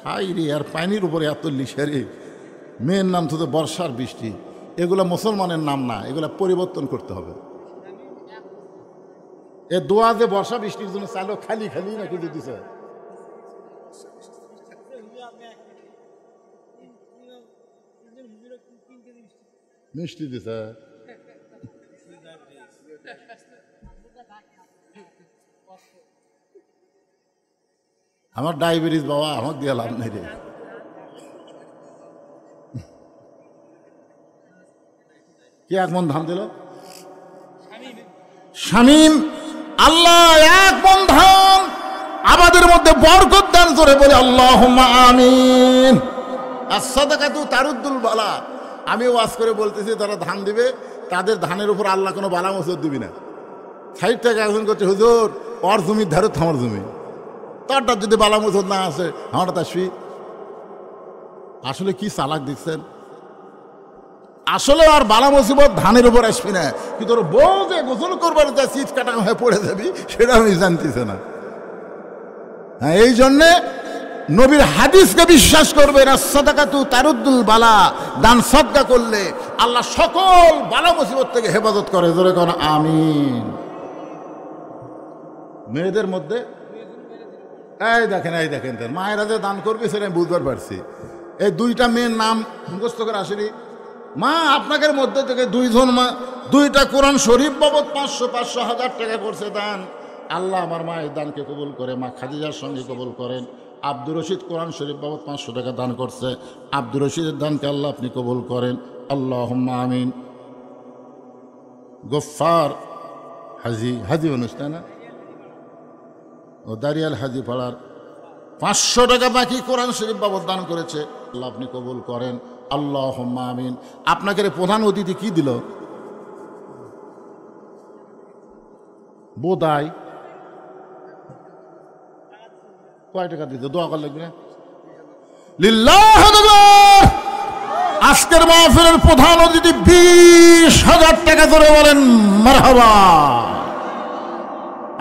হাই রে, আর পানির উপরে এত লিখারে, মেয়ের নাম তো বর্ষার বৃষ্টি। এগুলা মুসলমানের নাম না, এগুলা পরিবর্তন করতে হবে। এ দোয়া যে বর্ষা বৃষ্টির জন্য চালো, খালি খালি না কিছু দিছে? মিষ্টি দিছে। আমার ডায়াবেটিস বাবা, আমার দিয়ে লাভ নাই রে। কে 1 মণ ধান দিল? শামীম, আল্লাহ 1 মণ ধান আমাদের মধ্যে বরকত দান করে বলে আল্লাহুম্মা আমিন। as-সাদাকাতু তারুদ্দুল বালা। আমি ওয়াজ করে বলতেছি, যারা ধান দিবে তাদের ধানের উপর আল্লাহ কোনো বালা মুসিবত দিবি না। 60 টাকা একজন করছে, হুজুর ওর জমির ধারে আমার জমি, তারটা যদি বালা মুসিবত না আসে আমার তাসবি। আসলে কি চালাক দিচ্ছেন? আসলে আর বালা মুসিবত ধানের উপর আসবি না, কিন্তু ওর বউ যে গোসল করবার যা চিৎ কাটা হয়ে পড়ে যাবি সেটা আমি জানতেছে না। হ্যাঁ, এই জন্যে নবীর হাদিসকে বিশ্বাস করবে না। সাদাকাতু তারুদ্দুল বালা, দান সদকা করলে আল্লাহ সকল বালা মুসিবত থেকে হেফাজত করে। জোরে কোন আমিন। মেয়েদের মধ্যে এই দেখেন মায়েরা যে দান করবে সেটা আমি বুঝবার পারছি। এই 2টা মেয়ের নাম মুখস্থ করে আসেনি। মা আপনাদের মধ্যে থেকে দুইজন মা দুইটা কোরআন শরীফ বাবদ 500 হাজার টাকা করছে দান। আল্লাহ আমার মায়ের দানকে কবুল করে, মা খাদিজার সঙ্গে কবুল করেন। আব্দুর রশিদ কোরআন শরীফ বাবদ 500 টাকা দান করছে, আব্দুর রশিদের দানকে আল্লাহ আপনি কবুল করেন, আল্লাহুম্মা আমিন। গফফার হাজি অনুষ্ঠান না ও দারিয়াল হাজি পাড়ার 500 টাকা বাকি কোরআন শরীফ বাবদ দান করেছে, আল্লাহ আপনি কবুল করেন, আল্লাহুম্মা আমিন। আপনাকে প্রধান অতিথি কি দিল? বোধাই কয় টাকা দিতে দোয়া করা লাগবে না? লিল্লাহ আকবার। আজকের মাহফিলের প্রধান অতিথি 20,000 টাকা ধরে বলেন মারহাবা।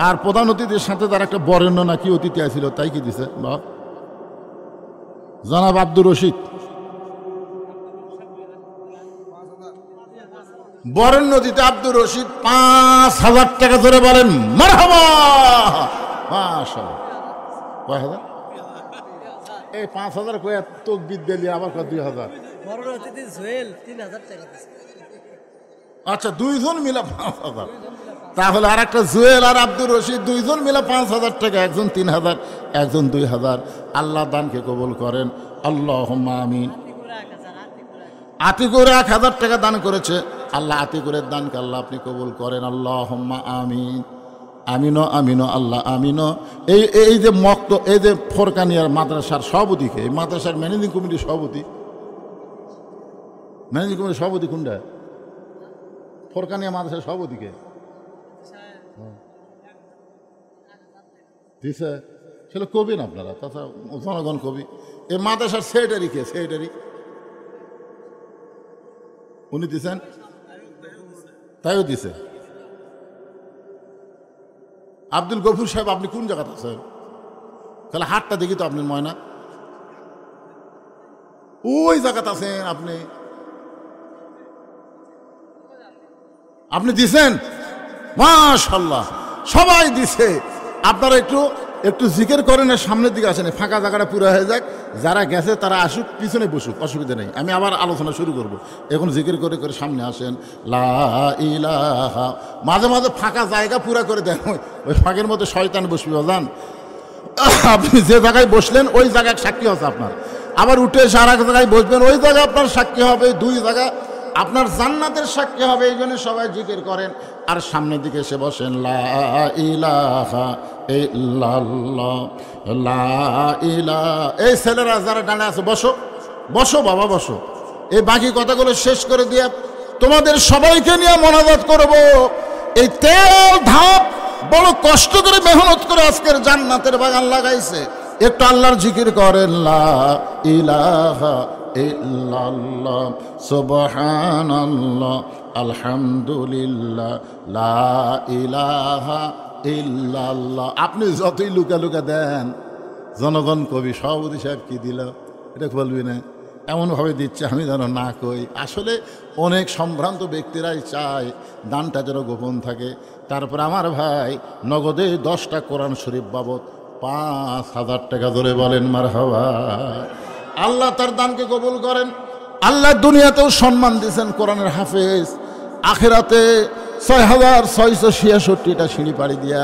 আর প্রধান অতিথির সাথে তার একটা বরেণ্য নাকি অতিথি আছিল, তাই কি দিছে বাপ? জনাব আব্দুর রশিদ বরেণ্য অতিথি আব্দুর রশিদ 5,000 টাকা ধরে বলেন মারহাবা। মাশাআল্লাহ। কয় হাজার? এই 5,000 কয়ে তকবীর দিলি আবার 2,000। বরেণ্য অতিথি জুয়েল 3,000 টাকা দিছে। আচ্ছা, দুইজন মিলে 5,000। তাহলে আর একটা জুয়েল আর আব্দুর রশিদ দুইজন মিলে 5,000 টাকা, একজন 3,000 একজন 2,000। আল্লাহ দানকে কবুল করেন, আল্লাহুম্মা আমিন। আতিকুর 1,000 টাকা দান করেছে, আল্লাহ আতিকুরের দানকে আল্লাহ আপনি কবুল করেন, আল্লাহুম্মা আমিন। আমিনো আমিনো আল্লাহ আমিনো। এই যে মক্ত এই যে ফোরকানিয়ার মাদ্রাসার সভাপতিকে, এই মাদ্রাসার ম্যানেজিং কমিটির সভাপতি, ম্যানেজিং কমিটির সভাপতি কোনটা? ফোরকানিয়া মাদ্রাসার সভাপতিকে দিছে, সেটা কবি না আপনারা, তাছাড়া জনগণ কবি। এই মাদ্রাসার সেক্রেটারি কে? সেক্রেটারি উনি দিছেন, তাইও দিছে। আব্দুল গফুর সাহেব আপনি কোন জায়গাতে আছেন? তাহলে হাটটা দেখি তো আপনার ময়না, ওই জায়গাতে আছেন আপনি। আপনি দিছেন? মাশাআল্লাহ, সবাই দিছে। আপনারা একটু একটু জিকির করেন, সামনের দিকে আসেন, ফাঁকা জায়গাটা পুরো হয়ে যাক। যারা গেছে তারা আসুক, পিছনে বসুক, অসুবিধা নেই। আমি আবার আলোচনা শুরু করব। এখন জিকির করে করে সামনে আসেন। লা ইলাহা। মাঝে মাঝে ফাঁকা জায়গা পুরা করে দেন, ওই ফাঁকের মধ্যে শয়তান বসবে জান। আপনি যে জায়গায় বসলেন ওই জায়গায় সাক্ষী আছে আপনার, আবার উঠে এসে আর এক জায়গায় বসবেন, ওই জায়গায় আপনার সাক্ষী হবে। দুই জায়গা আপনার জান্নাতের সাক্ষী হবে। এই জন্য সবাই জিকির করেন আর সামনের দিকে এসে বসেন। লা ইলাহা ইল্লাল্লাহ, লা ইলাহা। এই ছেলেরা যারা ডানে আছে বসো, বসো বাবা বসো। এই বাকি কথাগুলো শেষ করে দিয়ে তোমাদের সবাইকে নিয়ে মোনাজাত করব। এই তেল ধাপ বড় কষ্ট করে মেহনত করে আজকের জান্নাতের বাগান লাগাইছে। একটু আল্লাহর জিকির করেন। লা ইলাহা ইল্লাল্লাহ, সুবহানাল্লাহ, আলহামদুলিল্লাহ, লা ইলাহা ইল্লাল্লাহ। আপনি যতই লুকা লুকা দেন, জনগণ কবি সভাপতি সাহেব কি দিল এটা বলবি না, এমনভাবে দিচ্ছে আমি যেন না কই। আসলে অনেক সম্ভ্রান্ত ব্যক্তিরাই চায় দানটা যেন গোপন থাকে। তারপর আমার ভাই নগদে 10টা কোরআন শরীফ বাবদ 5,000 টাকা ধরে বলেন মারহাবা। আল্লাহ তার দানকে কবুল করেন। আল্লাহ দুনিয়াতেও সম্মান দিয়েছেন কোরআনের হাফেজ, আখিরাতে 6,666টা সিঁড়ি পাড়ি দিয়া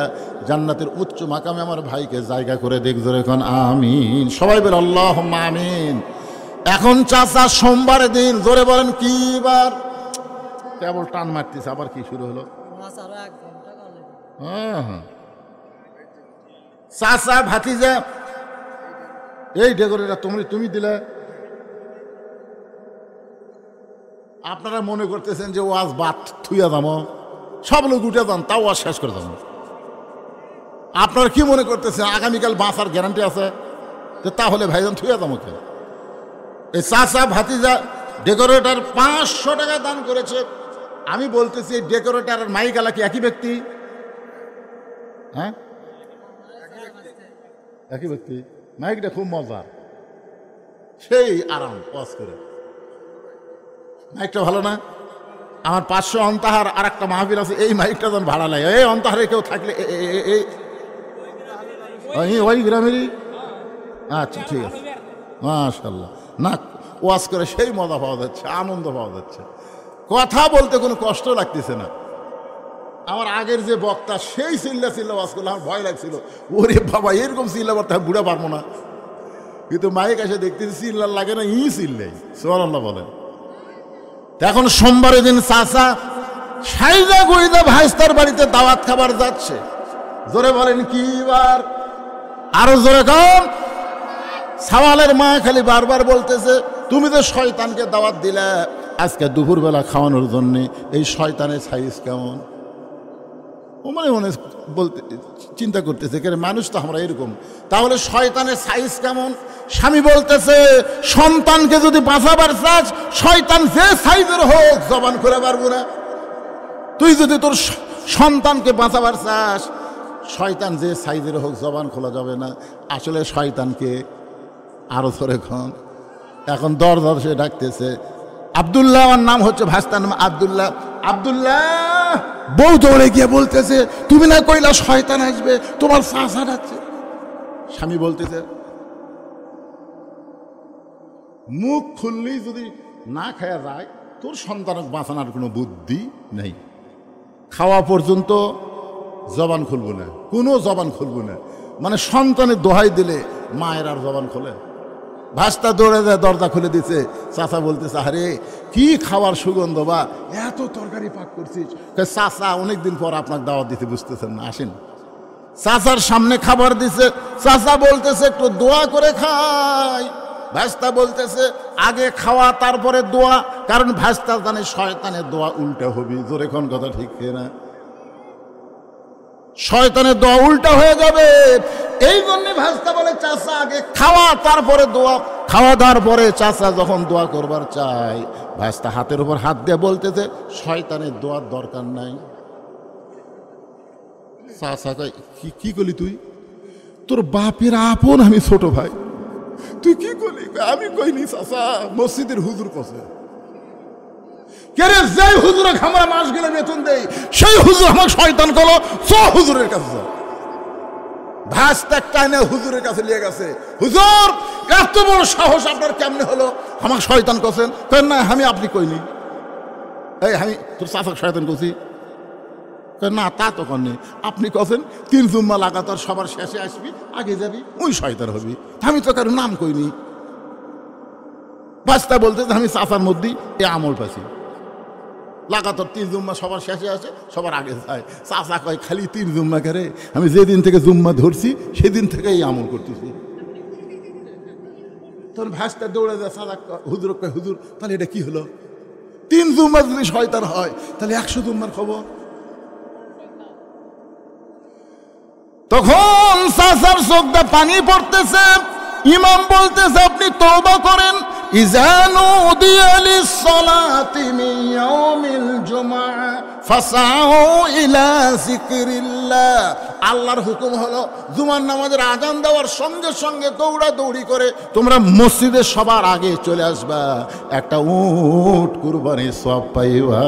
জান্নাতের উচ্চ মাকামে আমার ভাইকে জায়গা করে দেখছো। এখন আমিন, সবাই বলে আল্লাহুম্মা আমিন। এখন চাচা সোমবারের দিন, জোরে বলেন কি বার? কেবল টান মারতিস, আবার কি শুরু হলো? হ্যাঁ, চাচা ভাতিজা এই ডেকোরেটর তুমি দিলে। আপনারা মনে করতেছেন যে ওয়াজ বাদ থুইয়া যাবো, সব লোক উঠে যান, তাও ওয়াজ শেষ করে যাবো। আপনারা কি মনে করতেছেন আগামীকাল বাঁচার গ্যারান্টি আছে? তাহলে ভাইজান থুইয়া যাবো কে? এই চাচা ভাতিজা ডেকোরেটর 500 টাকা দান করেছে। আমি বলতেছি ডেকোরেটর আর মাইকালা কি একই ব্যক্তি? হ্যাঁ, একই ব্যক্তি। মাইকটা খুব মজার, সেই আরাম ওয়াজ করে। মাইকটা ভালো না? আমার 500 অন্তাহার আর একটা মাহফিল আছে, এই মাইকটা যেন ভাড়া লাগে। এই অন্তাহারে কেউ থাকলে ওই গ্রামেরই। আচ্ছা ঠিক আছে, মাশাআল্লাহ। না ওয়াজ করে সেই মজা পাওয়া যাচ্ছে, আনন্দ পাওয়া যাচ্ছে, কথা বলতে কোনো কষ্ট লাগতেছে না। আমার আগের যে বক্তা সেই চিল্লা ওয়াজ করলে আমার ভয় লাগছিল, ওরে বাবা এরকম চিল্লা বলতে আমি বুড়া পারবো না। কিন্তু মায়ের কাছে দেখতেছি চিল্লার লাগে না, চিল্লাই। সুবহানাল্লাহ বলেন। এখন সোমবারের দিন চাচা সাইজা গুইদা ভাইস্তার বাড়িতে দাওয়াত খাবার যাচ্ছে। জোরে বলেন কি বার? আরো জোরে কম। সওয়ালের মা খালি বারবার বলতেছে, তুমি তো শয়তানকে দাওয়াত দিলে আজকে দুপুরবেলা খাওয়ানোর জন্যে, এই শয়তানের সাইজ কেমন? ও মনে মনে বলতে চিন্তা করতেছে, কে মানুষ তো আমরা এরকম, তাহলে শয়তানের সাইজ কেমন? স্বামী বলতেছে, সন্তানকে যদি বাঁচাবার চাস, শয়তান যে সাইজের হোক জবান করে পারবো না। তুই যদি তোর সন্তানকে বাঁচাবার চাস, শয়তান যে সাইজের হোক জবান খোলা যাবে না। আসলে শয়তানকে আরো ধরে খন। এখন দরজা সে ডাকতেছে, আব্দুল্লাহ, আমার নাম হচ্ছে ভাস্তার নাম আব্দুল্লাহ। আব্দুল্লাহ, বউ দৌড়ে গিয়ে বলতেছে, তুমি না কইলা শয়তান আসবে, তোমার চাচা ডাকছে। স্বামী বলতেছে, মুখ খুললেই যদি না খায়া যায়, তোর সন্তানকে বাঁচানোর কোনো বুদ্ধি নেই। খাওয়া পর্যন্ত জবান খুলবো না, কোনো জবান খুলবো না। মানে সন্তানের দোহাই দিলে মায়ের আর জবান খোলে? ভাস্তা দৌড়ে যায়, দরজা খুলে দিছে। চাচা বলতেছে, আরে কি খাওয়ার সুগন্ধ, বা এত তরকারি পাক করছিস। চাচা অনেকদিন পর আপনাকে দাওয়াত দিতে, বুঝতেছেন না, আসেন। চাচার সামনে খাবার দিছে। চাচা বলতেছে, একটু দোয়া করে খাই। ভাস্তা বলতেছে, আগে খাওয়া তারপরে দোয়া, কারণ ভাস্তা জানে শয়তানের দোয়া উল্টা হবে। জোরে কোন কথা ঠিক না? শয়তানের দোয়া উল্টা হয়ে যাবে। এই জন্য ভাস্তা বলে, চাচা আগে খাওয়া তারপরে দোয়া। খাওয়া দাওয়ার পরে চাচা যখন দোয়া করবার চাই, ভাস্তা হাতের উপর হাত দিয়ে বলতেছে, শয়তানের দোয়ার দরকার নাই। চাচা কয়, কি করলি তুই? তোর বাপের আপন আমি ছোট ভাই, তুই কি করলি? আমি কইনি চাচা, মসজিদের হুজুর কছে। যে হুজুরে আমরা মাস গেলে বেতন দেই, সেই হুজুর আমার শয়তান কলো, হুজুরের কাছে যাও। ভাস্তা টাইনে হুজুরের কাছে নিয়ে গেছে। হুজুর, এত বড় সাহস আপনার কেমনে হলো? আমার শয়তান কছেন? না, আমি আপনি কইনি। এই আমি তোর চাচাকে শয়তান কছি? না, তা তো কননি। আপনি কছেন 3 জুম্মা লাগাতার সবার শেষে আসবি, আগে যাবি, ওই শয়তান হবি। আমি তো কারো নাম কইনি। ভাস্তা বলতে, আমি চাচার মধ্যে এ আমল পাইছি, লাগাতার 3 জুম্মা সবার শেষে আসে, সবার আগে যায়। চাচা কয়, খালি 3 জুম্মা করে? আমি যেদিন থেকে জুম্মা ধরছি সেদিন থেকে এই আমল করতেছি। তোর ভাস্তা দৌড়ে যায়, চাচা হুজুর কয়, হুজুর তাহলে এটা কি হলো? 3 জুম্মা যদি শয়তান হয়, তাহলে 100 জুম্মার খবর। তখন চাচার চোখ দিয়ে পানি পড়তেছে। ইমাম বলতেছে, আপনি তওবা করেন। ইযা নুদিয়া লিস-সালাতি মিন ইয়াউমিল জুমআহ ফাসাউ ইলা যিকরিল্লাহ। আল্লাহর হুকুম হলো, জুমার নামাজের আযান দেওয়ার সঙ্গে সঙ্গে দৌড়াদৌড়ি করে তোমরা মসজিদে সবার আগে চলে আসবা, একটা উট কুরবানির সওয়াব পাইবা।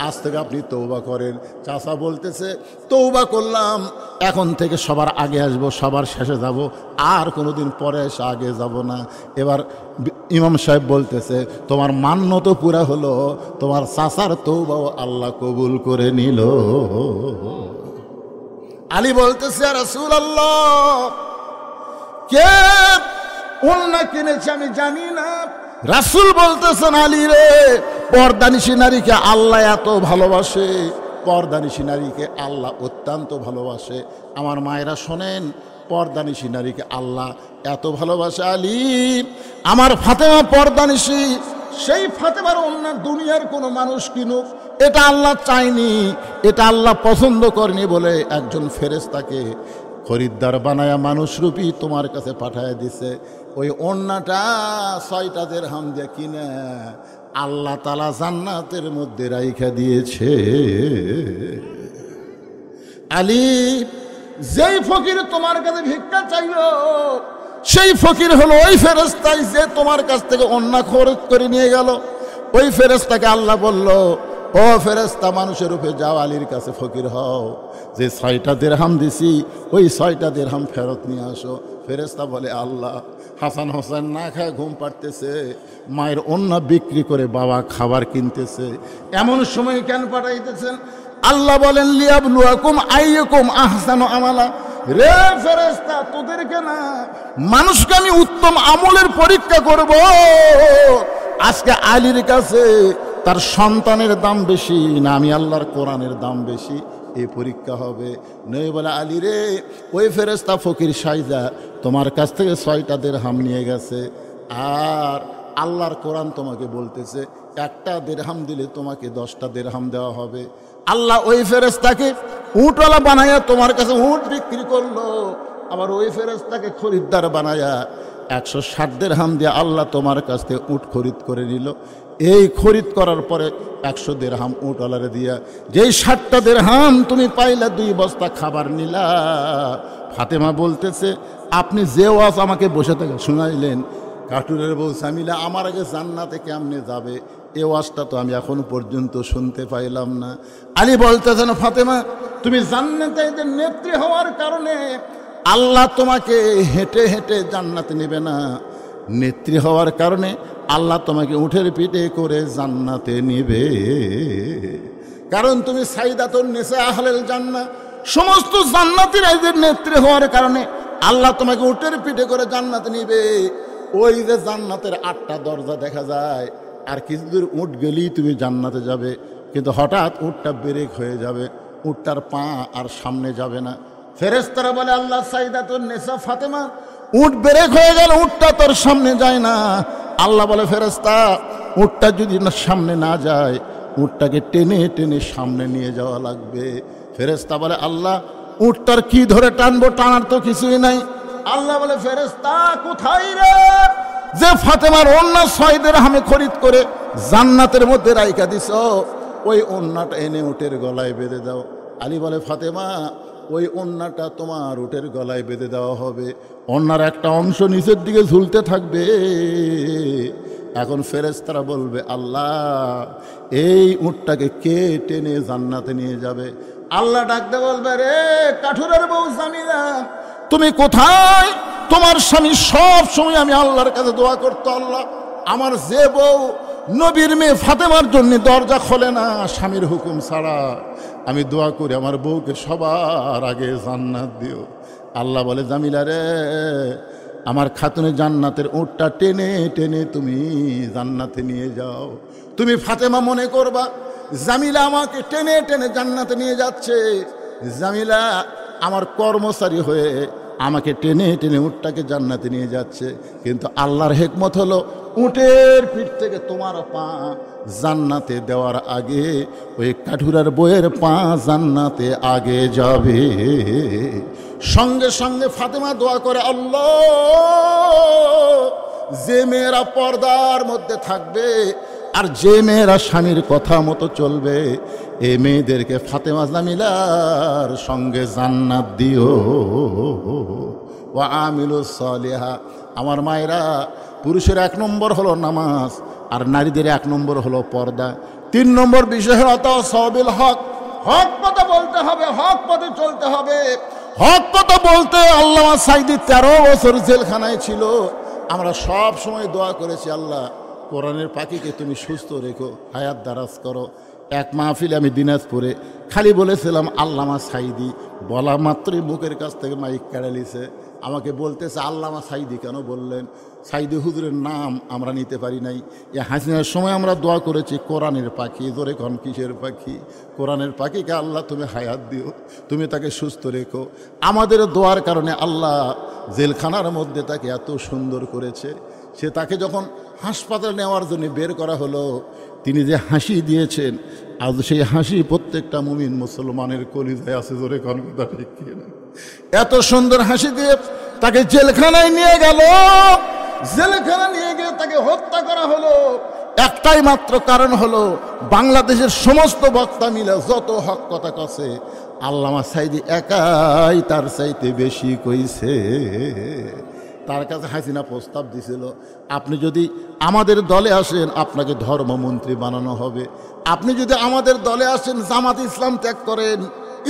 আজ থেকে আপনি তওবা করেন। চাচা বলতেছে, তওবা করলাম, এখন থেকে সবার আগে আসব, সবার শেষে যাব, আর কোনোদিন পরে এসে আগে যাব না। এবার ইমাম সাহেব বলতেছে, তোমার মান্য তো পুরা হলো, তোমার চাচার তওবাও আল্লাহ কবুল করে নিল। আলী বলতেছে, ইয়া রাসূলুল্লাহ, কে ওন্না কিনেছে আমি জানি না। রাসূল বলতেছেন, আলী রে, পর্দানিশী নারীকে আল্লাহ এত ভালোবাসে, পর্দানিশী নারীকে আল্লাহ অত্যন্ত ভালোবাসে। আমার মায়েরা শোনেন, পর্দানিশী নারীকে আল্লাহ এত ভালোবাসে। আলী, আমার ফাতেমা পর্দানিশী, সেই ফাতেমার অন্য দুনিয়ার কোনো মানুষ কিনুক, এটা আল্লাহ চায়নি, এটা আল্লাহ পছন্দ করেনি বলে একজন ফেরেশতাকে খরিদ্দার বানায়া মানুষরূপী তোমার কাছে পাঠায় দিছে। ওই ওন্নাটা 6টা দিরহাম দিয়ে কিনে আল্লাহ তাআলা জান্নাতের মধ্যে রাইখা দিয়েছে। আলী, যেই ফকির তোমার কাছে ভিক্ষা চাইলো, সেই ফকির হলো ওই ফেরেশতাই যে তোমার কাছ থেকে ওন্না খরচ করে নিয়ে গেল। ওই ফেরেশতাকে আল্লাহ বলল, ও ফেরেশতা মানুষের রূপে যাও, আলীর কাছে ফকির হও, যে 6টা দিরহাম দিছি ওই 6টা দিরহাম ফেরত নিয়ে আসো। ফেরেশতা বলে আল্লাহ, হাসান হোসেন না খায় ঘুম পাড়তেছে, মায়ের ওন্না বিক্রি করে বাবা খাবার কিনতেছে, এমন সময় কেন পাঠাইতেছেন? আল্লাহ বলেন লিয়াবলুয়াকুম আইয়ুকুম আহসানু আমালা। রে ফেরেশতা, তোদেরকে না, মানুষকে আমি উত্তম আমলের পরীক্ষা করব। আজকে আলীর কাছে তার সন্তানের দাম বেশি না আমি আল্লাহর কোরআনের দাম বেশি, এই পরীক্ষা হবে। নই বলে আলী রে, ওই ফেরেশতা ফকির সাইজা তোমার কাছ থেকে 6টা দিরহাম নিয়ে গেছে, আর আল্লাহর কোরআন তোমাকে বলতেছে একটা দিরহাম দিলে তোমাকে 10টা দিরহাম দেওয়া হবে। আল্লাহ ওই ফেরেশতাকে উটওয়ালা বানায়া তোমার কাছে উট বিক্রি করলো, আবার ওই ফেরেশতাকে খরিদ্দার বানায়া 160 দিরহাম দিয়ে আল্লাহ তোমার কাছ থেকে উট খরিদ করে নিল। এই খরিদ করার পরে 100 দিরহাম উটওয়ালারে দিয়া যেই 60টা দিরহাম তুমি পাইলা 2 বস্তা খাবার নিলা। ফাতেমা বলতেছে আপনি যে ওয়াজ আমাকে বসে থেকে শুনাইলেন, কাটুরের বউ জামিলা আমার আগে জান্নাতে কেমনে যাবে, এ ওয়াজটা তো আমি এখনো পর্যন্ত শুনতে পাইলাম না। আলী বলতেছেন ফাতেমা, তুমি জান্নাতে নেত্রী হওয়ার কারণে আল্লাহ তোমাকে হেঁটে হেঁটে জান্নাতে নেবে না, নেত্রী হওয়ার কারণে আল্লাহ তোমাকে উঠের পিঠে করে জান্নাতে নিবে। কারণ তুমি সাইদাতুন নিসা আহলেল জান্নাহ, সমস্ত জান্নাতীরা এদের নেত্রী হওয়ার কারণে আল্লাহ তোমাকে উঠের পিঠে করে জান্নাতে নিবে। ওই যে জান্নাতের 8টা দরজা দেখা যায়, আর কিছু দূর উঠ গেলেই তুমি জান্নাতে যাবে, কিন্তু হঠাৎ উটটা ব্রেক হয়ে যাবে, উটটার পা আর সামনে যাবে না। ফেরেশতারা বলে আল্লাহ সাইদাতুন নিসা ফাতেমা, উট ব্রেক হয়ে গেল, উটটা তোর সামনে যায় না। আল্লাহ বলে ফেরেশতা, উটটা যদি না সামনে না যায়, উটটাকে টেনে টেনে সামনে নিয়ে যাওয়া লাগবে। ফেরেশতা বলে আল্লাহ, উটটার কি ধরে টানবো, টানার তো কিছুই নাই। আল্লাহ বলে ফেরেশতা কোথায় রে, যে ফাতেমার ওন্না 6 দিরহামে খরিদ করে জান্নাতের মধ্যে রাইখা দিছ, ওই ওন্নাটা এনে উটের গলায় বেঁধে দাও। আলী বলে ফাতেমা, ওই ওন্নাটা তোমার উটের গলায় বেঁধে দেওয়া হবে, ওন্নার একটা অংশ নিচের দিকে ঝুলতে থাকবে। এখন ফেরেশতারা বলবে আল্লাহ, এই উটটাকে কে টেনে জান্নাতে নিয়ে যাবে? আল্লাহ ডাকতে বলবে রে কাঠুরের বউ জামিলা, তুমি কোথায়? তোমার স্বামী সব সময় আমি আল্লাহর কাছে দোয়া করতো, আল্লাহ আমার যে বউ নবীর মেয়ে ফাতেমার জন্য দরজা খোলে না স্বামীর হুকুম ছাড়া, আমি দোয়া করি আমার বউকে সবার আগে জান্নাত দিও। আল্লাহ বলে জামিলা রে, আমার খাতুনে জান্নাতের উটটা টেনে টেনে তুমি জান্নাতে নিয়ে যাও। তুমি ফাতেমা মনে করবা জামিলা আমাকে টেনে টেনে জান্নাতে নিয়ে যাচ্ছে, জামিলা আমার কর্মচারী হয়ে আমাকে টেনে টেনে উটটাকে জান্নাতে নিয়ে যাচ্ছে, কিন্তু আল্লাহর হিকমত হলো উটের পিঠ থেকে তোমার পা জান্নাতে দেওয়ার আগে ওই কাঠুরার বইয়ের পা জান্নাতে আগে যাবে। সঙ্গে সঙ্গে ফাতেমা দোয়া করে আল্লাহ, যে মেয়েরা পর্দার মধ্যে থাকবে আর যে মেয়েরা স্বামীর কথা মতো চলবে, এই মেয়েদেরকে ফাতেমা জামিলার সঙ্গে জান্নাত দিও। ওয়া আমিলুস সালিহা, আমার মায়েরা, পুরুষের 1 নম্বর হলো নামাজ, আর নারীদের 1 নম্বর হলো পর্দা। 3 নম্বর বিষয় হলো তাওয়াসবিল হক, হক কথা বলতে হবে, হক পথে চলতে হবে। হক কথা বলতে আল্লামা সাইদি 13 বছর জেলখানায় ছিল। আমরা সব সময় দোয়া করেছি, আল্লাহ কোরআনের পাখিকে তুমি সুস্থ রেখো, হায়াত দারাজ করো। এক মাহফিলে আমি দিনাজপুরে খালি বলেছিলাম আল্লামা সাইদি, বলা মাত্রই বুকের কাছ থেকে মাইক কেড়ে নিছে। আমাকে বলতেছে আল্লামা সাইদি কেন বললেন? সাইদি হুজুরের নাম আমরা নিতে পারি নাই। এ হাসিনার সময় আমরা দোয়া করেছি কোরআনের পাখি, জোরে কন কিসের পাখি? কোরআনের পাখিকে আল্লাহ তুমি হায়াত দিও, তুমি তাকে সুস্থ রেখো। আমাদের দোয়ার কারণে আল্লাহ জেলখানার মধ্যে তাকে এত সুন্দর করেছে। সে তাকে যখন হাসপাতালে নেওয়ার জন্য বের করা হলো, তিনি যে হাসি দিয়েছেন, আজ সেই হাসি প্রত্যেকটা মুমিন মুসলমানের কলিজায় আছে, জোরে কন কথা ঠিক কিনা? এত সুন্দর হাসি দিয়ে তাকে জেলখানায় নিয়ে গেল। জেলখানা নিয়ে গিয়ে তাকে হত্যা করা হলো। একটাই মাত্র কারণ হলো, বাংলাদেশের সমস্ত বক্তা মিলে যত হক কথা কছে, আল্লামা সাইদি একাই তার চাইতে বেশি কইছে। তার কাছে হাসিনা প্রস্তাব দিছিল, আপনি যদি আমাদের দলে আসেন আপনাকে ধর্মমন্ত্রী বানানো হবে, আপনি যদি আমাদের দলে আসেন জামাত ইসলাম ত্যাগ করেন,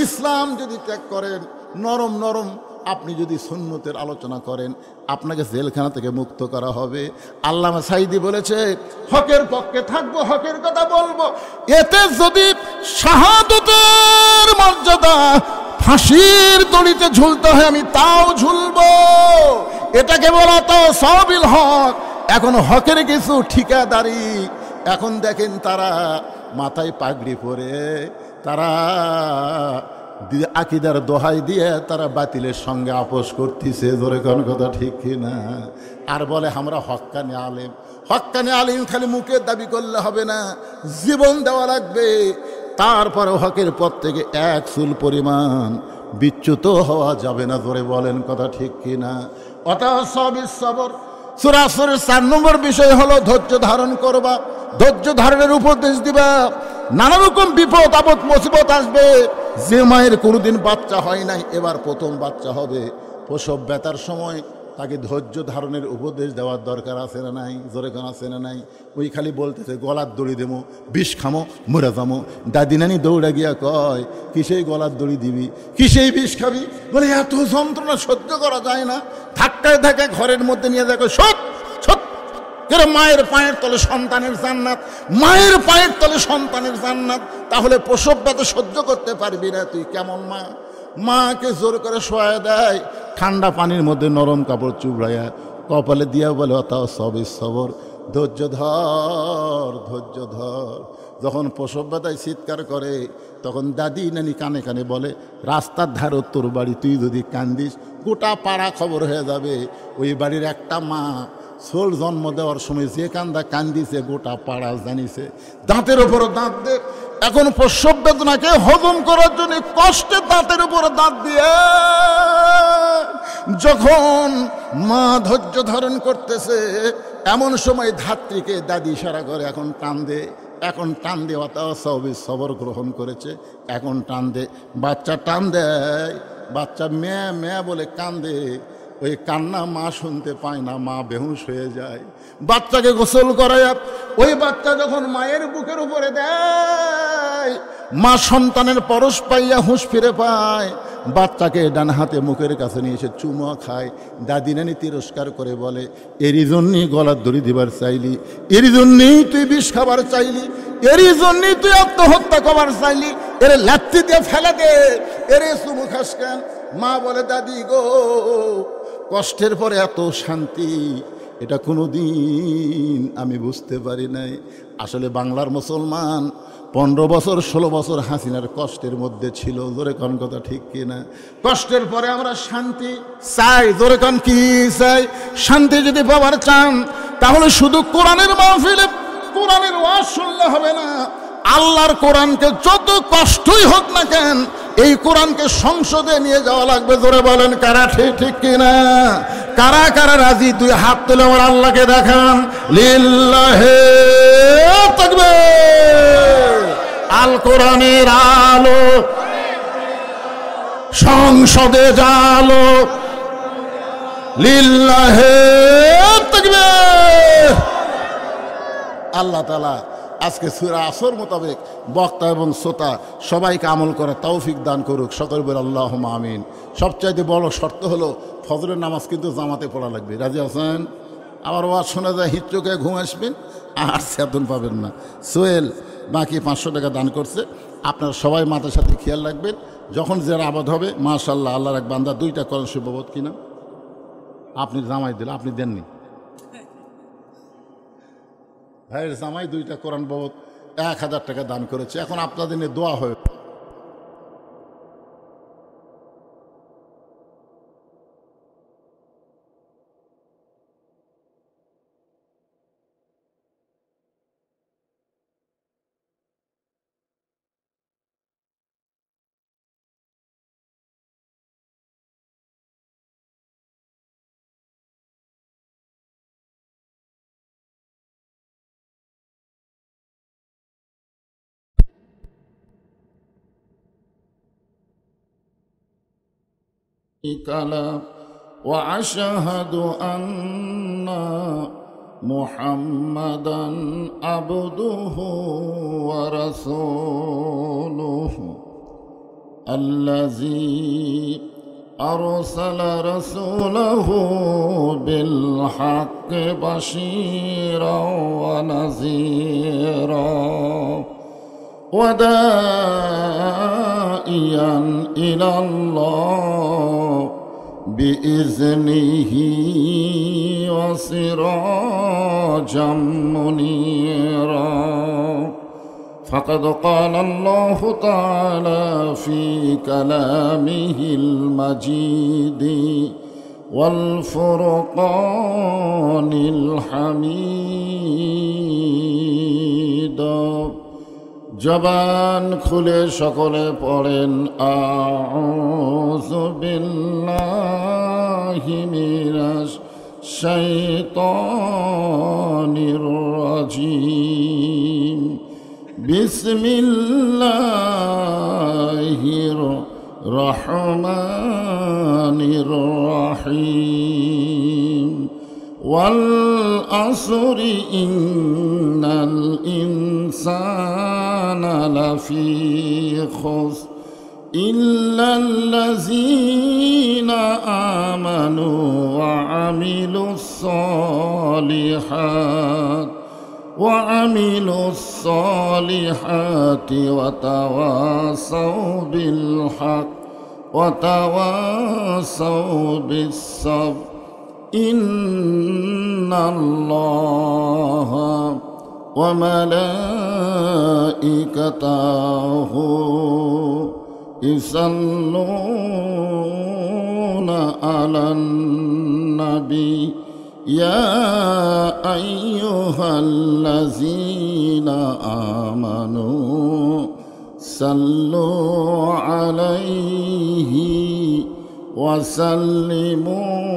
ইসলাম যদি ত্যাগ করেন, নরম নরম আপনি যদি সুন্নতের আলোচনা করেন আপনাকে জেলখানা থেকে মুক্ত করা হবে। আল্লামা সাঈদী বলেছে হকের পক্ষে থাকবো, হকের কথা বলবো, এতে যদি শাহাদতের মর্যাদা ফাঁসির দড়িতে ঝুলতে হয় আমি তাও ঝুলবো। এটাকে বলা তো সাবিল হক। এখন হকের কিছু ঠিকাদারি, এখন দেখেন তারা মাথায় পাগড়ি পরে তারা আকিদার দোহাই দিয়ে তারা বাতিলের সঙ্গে আপোষ করতেছে। জোরে কোন কথা ঠিক কিনা? আর বলে আমরা হক্কানি আলেম। হক্কানি আলেম খালি মুখে দাবি করলে হবে না, জীবন দেওয়া লাগবে। তারপরে হকের পথ থেকে এক চুল পরিমাণ বিচ্যুত হওয়া যাবে না। জোরে বলেন কথা ঠিক কিনা? অতঃসবিস সবর। সূরা আসরের 4 নম্বর বিষয় হলো ধৈর্য ধারণ করবা, ধৈর্য ধারণের উপদেশ দিবা। নানা রকম বিপদ আপদ মুসিবত আসবে। যে মায়ের কোনোদিন বাচ্চা হয় নাই এবার প্রথম বাচ্চা হবে, প্রসব ব্যথার সময় তাকে ধৈর্য ধারণের উপদেশ দেওয়ার দরকার আছে না নাই? জোরে কোন আছে না নাই? ওই খালি বলতেছে গলার দড়ি দেবো, বিষ খামো, মরে যামো। দাদি নানি দৌড়া গিয়া কয় কিসেই গলার দড়ি দিবি, কিসেই বিষ খাবি? বলে এত যন্ত্রণা সহ্য করা যায় না। ধাক্কায় ধাক্কায় ঘরের মধ্যে নিয়ে দেখো সত সত করে মায়ের পায়ের তলে সন্তানের জান্নাত, মায়ের পায়ের তলে সন্তানের জান্নাত। তাহলে প্রসব ব্যথা সহ্য করতে পারবি না তুই কেমন মা? মাকে জোর করে শোয়া দেয়, ঠান্ডা পানির মধ্যে নরম কাপড় চুবড়াইয়া কপালে দিয়া বলে অতঃসবিস সবর, ধৈর্য ধর, ধৈর্য ধর। যখন প্রসব ব্যথায় চিৎকার করে তখন দাদি নানি কানে কানে বলে রাস্তার ধারে তোর বাড়ি, তুই যদি কান্দিস গোটা পাড়া খবর হয়ে যাবে। ওই বাড়ির একটা মা ছোট জন্ম দেওয়ার সময় যে কান্দিছে গোটা পাড়া জানিছে। দাঁতের উপর দাঁত দে। এখন প্রসব বেদনাকে হজম করার জন্য কষ্টে দাঁতের উপর দাঁত দিয়ে যখন মা ধৈর্য ধারণ করতেছে, এমন সময় ধাত্রীকে দাদি ইশারা করে এখন টান দে, এখন টান দে। অতঃসবিস সবর গ্রহণ করেছে, এখন টান দে। বাচ্চা টান দেয়, বাচ্চা মেয়ে মেয়ে বলে কান্দে। ওই কান্না মা শুনতে পায় না, মা বেহুশ হয়ে যায়। বাচ্চাকে গোসল করায় ওই বাচ্চা যখন মায়ের বুকের উপরে দেয়, মা সন্তানের পরশ পাইয়া হুঁশ ফিরে পায়। বাচ্চাকে ডান হাতে মুখের কাছে নিয়ে এসে চুমা খায়। দাদি নানি তিরস্কার করে বলে এরই জন্যই গলার দড়ি দিবার চাইলি, এরই জন্যই তুই বিষ খাবার চাইলি, এরই জন্যই তুই আত্মহত্যা করবার চাইলি, এরে লাথি দিয়ে ফেলে দে, এরে চুমু খাস কেন? মা বলে দাদি গো, কষ্টের পরে এত শান্তি এটা কোনোদিন আমি বুঝতে পারি নাই। আসলে বাংলার মুসলমান 15 বছর 16 বছর হাসিনার কষ্টের মধ্যে ছিল। জোরে কোন কথা ঠিক কিনা? কষ্টের পরে আমরা শান্তি চাই। জোরে কোন কি চাই? শান্তি যদি পাওয়ার চান তাহলে শুধু কোরআনের মাহফিলে কোরআনের ওয়াজ শুনলে হবে না। আল্লাহর কোরআনকে যত কষ্টই হোক না কেন এই কোরআনকে সংসদে নিয়ে যাওয়া লাগবে। জোরে বলেন কারা ঠিক ঠিক কিনা? কারা কারা রাজি? তুই হাত তুলে আমার আল্লাহকে দেখান। লিল্লাহে তাকবীর। আল কোরআনের আলো সংসদে জালো। লিল্লাহে তাকবীর। আল্লাহ তাআলা আজকে সূরা আসর মোতাবেক বক্তা এবং শ্রোতা সবাইকে আমল করার তৌফিক দান করুক। সকল বলে আল্লাহুম্মা আমিন। সবচাইতে বড় শর্ত হলো ফজরের নামাজ কিন্তু জামাতে পড়া লাগবে। রাজি আছেন? আবার ওয়াজ শোনা যায় হিচ্চোকে ঘুম আসবেন আর সেতন পাবেন না। সোহেল বাকি 500 টাকা দান করছে। আপনারা সবাই মাথার সাথে খেয়াল রাখবেন, যখন যারা আবাদ হবে মাশাআল্লাহ আল্লাহর এক বান্দা 2টা কোরআন শরীফ বাবদ কিনা আপনি জামাই দিলেন, আপনি দেননি। ভাইয়ের জামাই 2টা কোরআন বাবদ 1000 টাকা দান করেছে। এখন আপনাদের নিয়ে দোয়া হয়ে কালা وأشهد أن محمدا عبده ورسوله الذي أرسل رسوله بالحق بشيرا ونذيرا وداعيا إلى الله بإذنه وسراجا منيرا فقد قال الله تعالى في كلامه المجيد والفرقان الحميد জবান খুলে সকলে পড়েন আউযু বিল্লাহি মিনাশ শাইতানির রাজিম বিসমিল্লাহির রহমানির রহিম والعصر إن الإنسان لفي خسر إلا الذين آمنوا وعملوا الصالحات وتواصوا بالحق وتواصوا بالصبر إن الله وملائكته يصلون على النبي يا أيها الذين آمنوا صلوا عليه وسلموا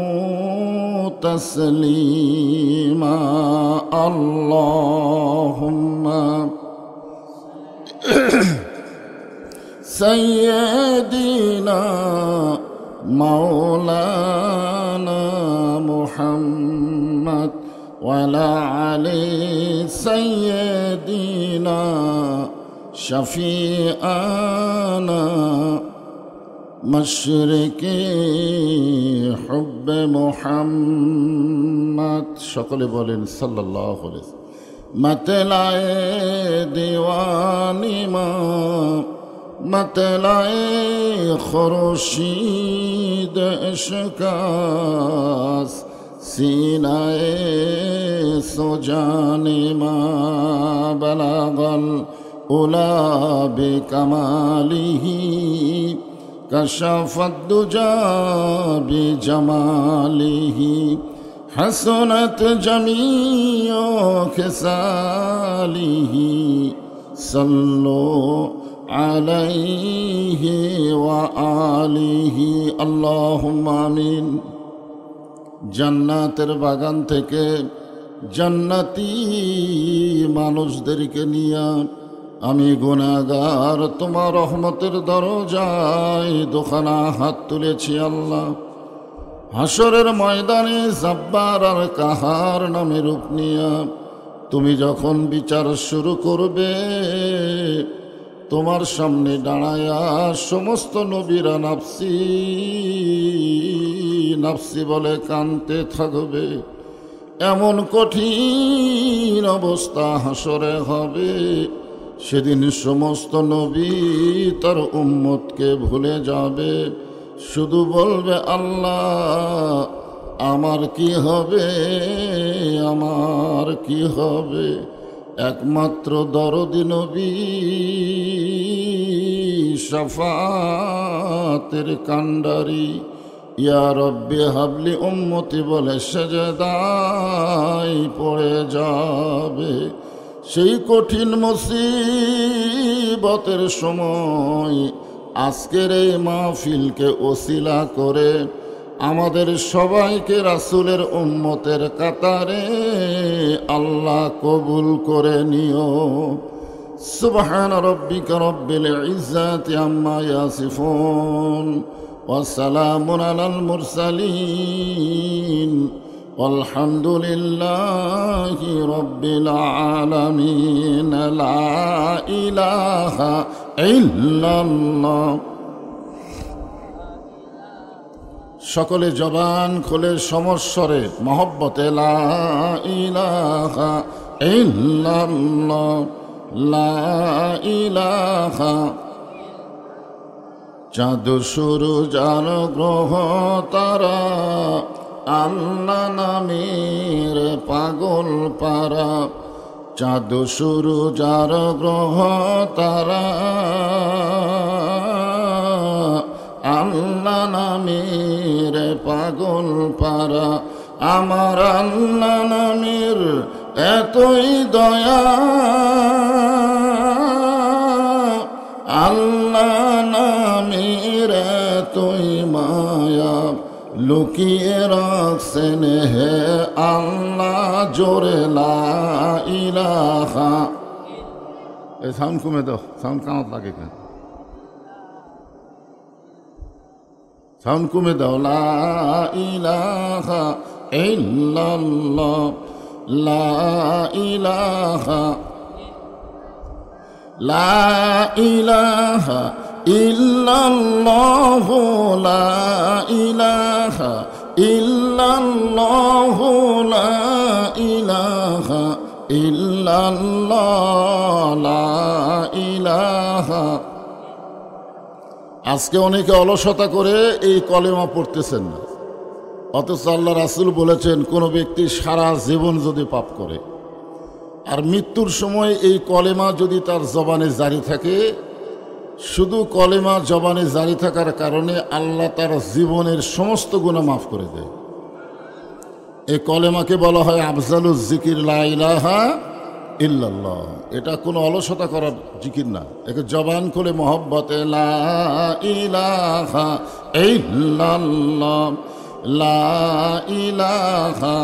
تسليما اللهم سيدنا مولانا محمد وعلى علي سيدنا شفيعنا مشرقي حب محمد সকলে বলেন সাল্লাল্লাহু আলাইহি ওয়াসাল্লাম मतलाए दीवानी मतलाए खुर्शीद इश्कास सीनाए सुजानी बलागल उला बिकमालिही कशफत दुजा बिजमालिही हसनत जमीओ खिसालिही सल्लो अलैहि व आलिहि अल्लाहुम्मा आमीन। জান্নাতের বাগান থেকে জান্নাতি মানুষদেরকে নিয়ে আমি গুনাহগার তোমার রহমতের দরজায় দুখানা হাত তুলেছি আল্লাহ। হাসরের ময়দানে জব্বার আর কাহার নামে রূপ নিয়া তুমি যখন বিচার শুরু করবে তোমার সামনে দাঁড়ায়া সমস্ত নবীরা নাফসি নাফসি বলে কাঁদতে থাকবে। এমন কঠিন অবস্থা হাসরে হবে, সেদিন সমস্ত নবী তার উম্মতকে ভুলে যাবে, শুধু বলবে আল্লাহ আমার কি হবে, আমার কি হবে। একমাত্র দরদি নবী শাফাতের কান্ডারি ইয়া রব্বি হাবলি উম্মতি বলে সেজদায় পড়ে যাবে। সেই কঠিন মুসিবতের সময় আজকের এই মাহফিলকে ওসিলা করে আমাদের সবাইকে রাসূলের উম্মতের কাতারে আল্লাহ কবুল করে নিও। সুবহান রাব্বিকা রাব্বিল ইজ্জাতি আম্মা ইয়াসিফুন وسلام على المرسلين والحمد لله رب العالمين لا إله إلا الله সকলে জবান খুলে সমস্বরে মহব্বতে লা ইলাহা ইল্লাল্লাহ লা ইলাহা চাঁদ সূরজ আর গ্রহ তারা আল্লাহ নামের পাগল পারা চাঁদ সূরজ আর গ্রহ তারা আল্লাহ নামের পাগল পারা আমার আল্লাহ নামের এতই দয়া আল্লাহ নামের এতই মায়া লুকিয়ে রাখছেন হে আল্লাহ জোরে লা ইলাহা। এই সাউন্ড কমে দাও, সাউন্ড কামত লাগে কেন? সাউন্ড কমে দাও। লা ইলাহা ইল্লাল্লাহ লা ইলাহা লা ইলাহা ইল্লাল্লাহ লা ইলাহা ইল্লাল্লাহ লা ইলাহা ইল্লাল্লাহ লা ইলাহা। আজকে অনেকে অলসতা করে এই কলেমা পড়তেছেন না, অথচ আল্লাহ রাসূল বলেছেন কোন ব্যক্তি সারা জীবন যদি পাপ করে আর মৃত্যুর সময় এই কলেমা যদি তার জবানে জারি থাকে, শুধু কলেমা জবানে জারি থাকার কারণে আল্লাহ তার জীবনের সমস্ত গুনাহ মাফ করে দেয়। এই কলেমাকে বলা হয় আফজালুজ জিকির লা ইলাহা ইল্লাল্লাহ। এটা কোনো অলসতা করার জিকির না, একে জবান খুলে মহব্বতে লা ইলাহা ইল্লাল্লাহ লা ইলাহা।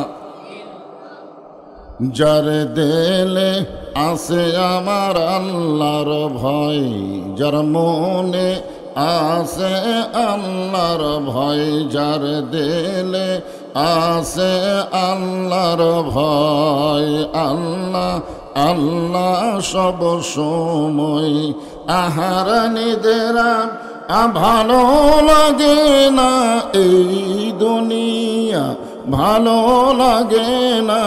যার দিলে আছে আমার আল্লাহর ভয়, যার মনে আছে আল্লাহর ভয়, যার দিলে আছে আল্লাহর ভয়, আল্লাহ আল্লাহ সব সময় আহার নিদেরা ভালো লাগে না এই দুনিয়া, ভালো লাগে না,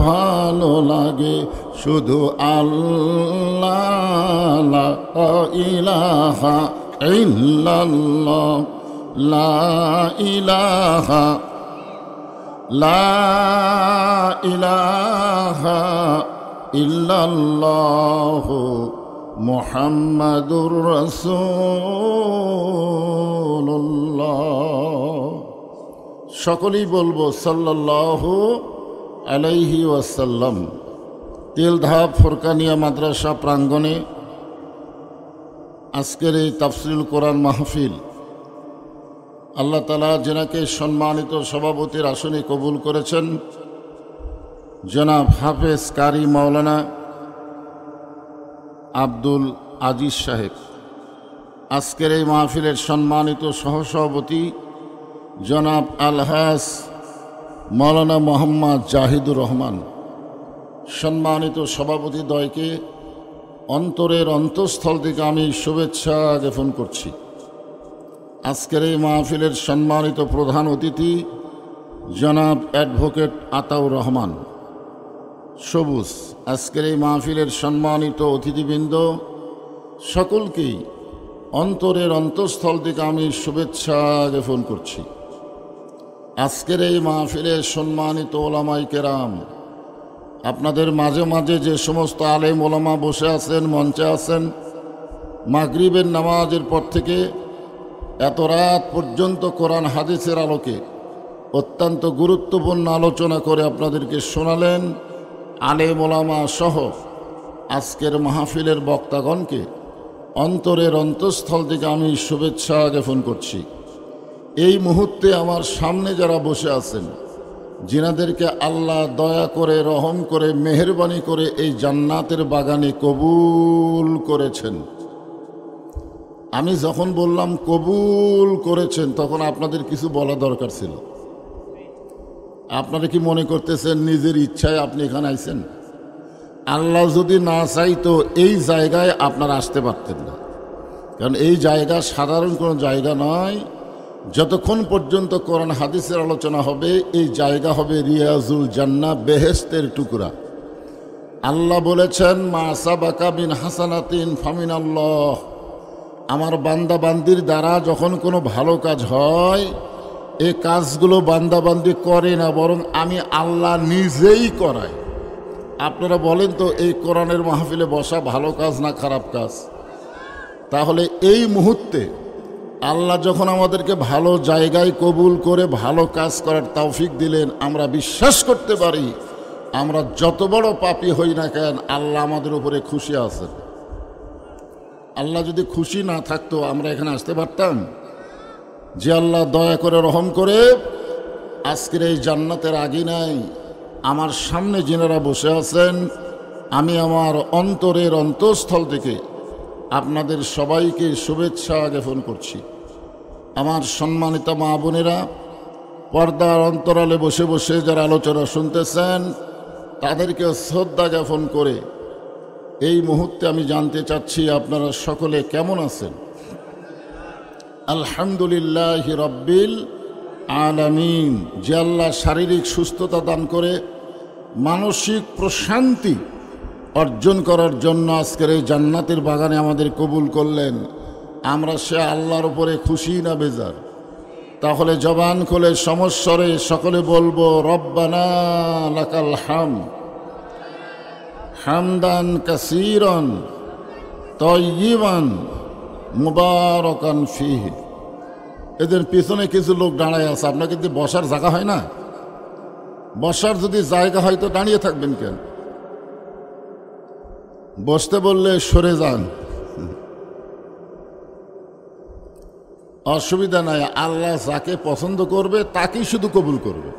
ভালো লাগে শুধু আল্লাহ লা ইলাহা ইল্লাল্লাহ লা ইলাহা লা ইলাহা ইল্লাল্লাহ মুহাম্মাদুর রাসূলুল্লাহ। সকলেই বলবো সাল্লাল্লাহু আলাইহি ওয়াসাল্লাম। তেলধাপ ফোরকানিয়া মাদ্রাসা প্রাঙ্গণে আজকের এই তাফসিরুল কোরআন মাহফিল আল্লাহ তাআলা যেনাকে সম্মানিত সভাপতির আসনে কবুল করেছেন, জনাব হাফেজ কারি মাওলানা আব্দুল আজিজ সাহেব, আজকের এই মাহফিলের সম্মানিত সহসভাপতি জনাব আলহাজ মাওলানা মোহাম্মদ জাহিদুর রহমান, সম্মানিত সভাপতি দ্বয়কে অন্তরের অন্তঃস্থল থেকে আমি শুভেচ্ছা জ্ঞাপন করছি। আজকের এই মাহফিলের সম্মানিত প্রধান অতিথি জনাব অ্যাডভোকেট আতাউর রহমান সবুজ, আজকের এই মাহফিলের সম্মানিত অতিথিবৃন্দ সকলকেই অন্তরের অন্তঃস্থল থেকে আমি শুভেচ্ছা জ্ঞাপন করছি। আজকের এই মাহফিলের সম্মানিত ওলামায়ে কেরাম, আপনাদের মাঝে মাঝে যে সমস্ত আলেম ওলামা বসে আছেন, মঞ্চে আছেন, মাগরিবের নামাজের পর থেকে এত রাত পর্যন্ত কোরআন হাদিসের আলোকে অত্যন্ত গুরুত্বপূর্ণ আলোচনা করে আপনাদেরকে শোনালেন। আলেম ওলামা সহ আজকের মাহফিলের বক্তাগণকে অন্তরের অন্তঃস্থল থেকে আমি শুভেচ্ছা জ্ঞাপন করছি। এই মুহূর্তে আমার সামনে যারা বসে আছেন, যিনাদেরকে আল্লাহ দয়া করে, রহম করে, মেহেরবানি করে এই জান্নাতের বাগানে কবুল করেছেন, আমি যখন বললাম কবুল করেছেন তখন আপনাদের কিছু বলা দরকার ছিল। আপনারা কি মনে করতেছেন নিজের ইচ্ছায় আপনি এখানে আইছেন? আল্লাহ যদি না চাইতো এই জায়গায় আপনারা আসতে পারতেন না, কারণ এই জায়গা সাধারণ কোনো জায়গা নয়। যতক্ষণ পর্যন্ত কোরআন হাদিসের আলোচনা হবে এই জায়গা হবে রিয়াজুল জান্নাহ, বেহেশতের টুকরা। আল্লাহ বলেছেন মা সাবাকা বিন হাসানাতিন ফামিনাল্লাহ, আমার বান্দা বান্দির দ্বারা যখন কোনো ভালো কাজ হয় এই কাজগুলো বান্দাবান্দি করে না, বরং আমি আল্লাহ নিজেই করাই। আপনারা বলেন তো এই কোরআনের মাহফিলে বসা ভালো কাজ না খারাপ কাজ? তাহলে এই মুহূর্তে আল্লাহ যখন আমাদেরকে ভালো জায়গায় কবুল করে ভালো কাজ করার তৌফিক দিলেন, আমরা বিশ্বাস করতে পারি আমরা যত বড় পাপী হই না কেন আল্লাহ আমাদের উপরে খুশি আছেন। আল্লাহ যদি খুশি না থাকতো আমরা এখানে আসতে পারতাম? যে আল্লাহ দয়া করে রহম করে আজকের এই জান্নাতের আগিনায় আমার সামনে যিনারা বসে আছেন, আমি আমার অন্তরের অন্তঃস্থল থেকে আপনাদের সবাইকে শুভেচ্ছা জ্ঞাপন করছি। আমার সম্মানিত মা বোনেরা, পর্দার অন্তরালে বসে বসে যারা আলোচনা শুনতেছেন তাদেরকে শ্রদ্ধা জ্ঞাপন করে এই মুহূর্তে আমি জানতে চাচ্ছি আপনারা সকলে কেমন আছেন? আলহামদুলিল্লাহ রব্বিল আলামিন। যে আল্লাহ শারীরিক সুস্থতা দান করে মানসিক প্রশান্তি অর্জন করার জন্য আজকের এই জান্নাতের বাগানে আমাদের কবুল করলেন, আমরা সে আল্লাহর উপরে খুশি না বেজার? তাহলে জবান খুলে সমস্বরে সকলে বলবো রব্বানা লাকাল হামদ হামদান কাসীরান তাইয়িবান মুবারাকান ফীহি। এদের পিছনে কিছু লোক দাঁড়ায় আছে, আপনাকে যদি বসার জায়গা হয় না? বসার যদি জায়গা হয় তো দাঁড়িয়ে থাকবেন কেন? বসতে বললে সরে যান, অসুবিধা নাই। আল্লাহ যাকে পছন্দ করবে তাকেই শুধু কবুল করবে,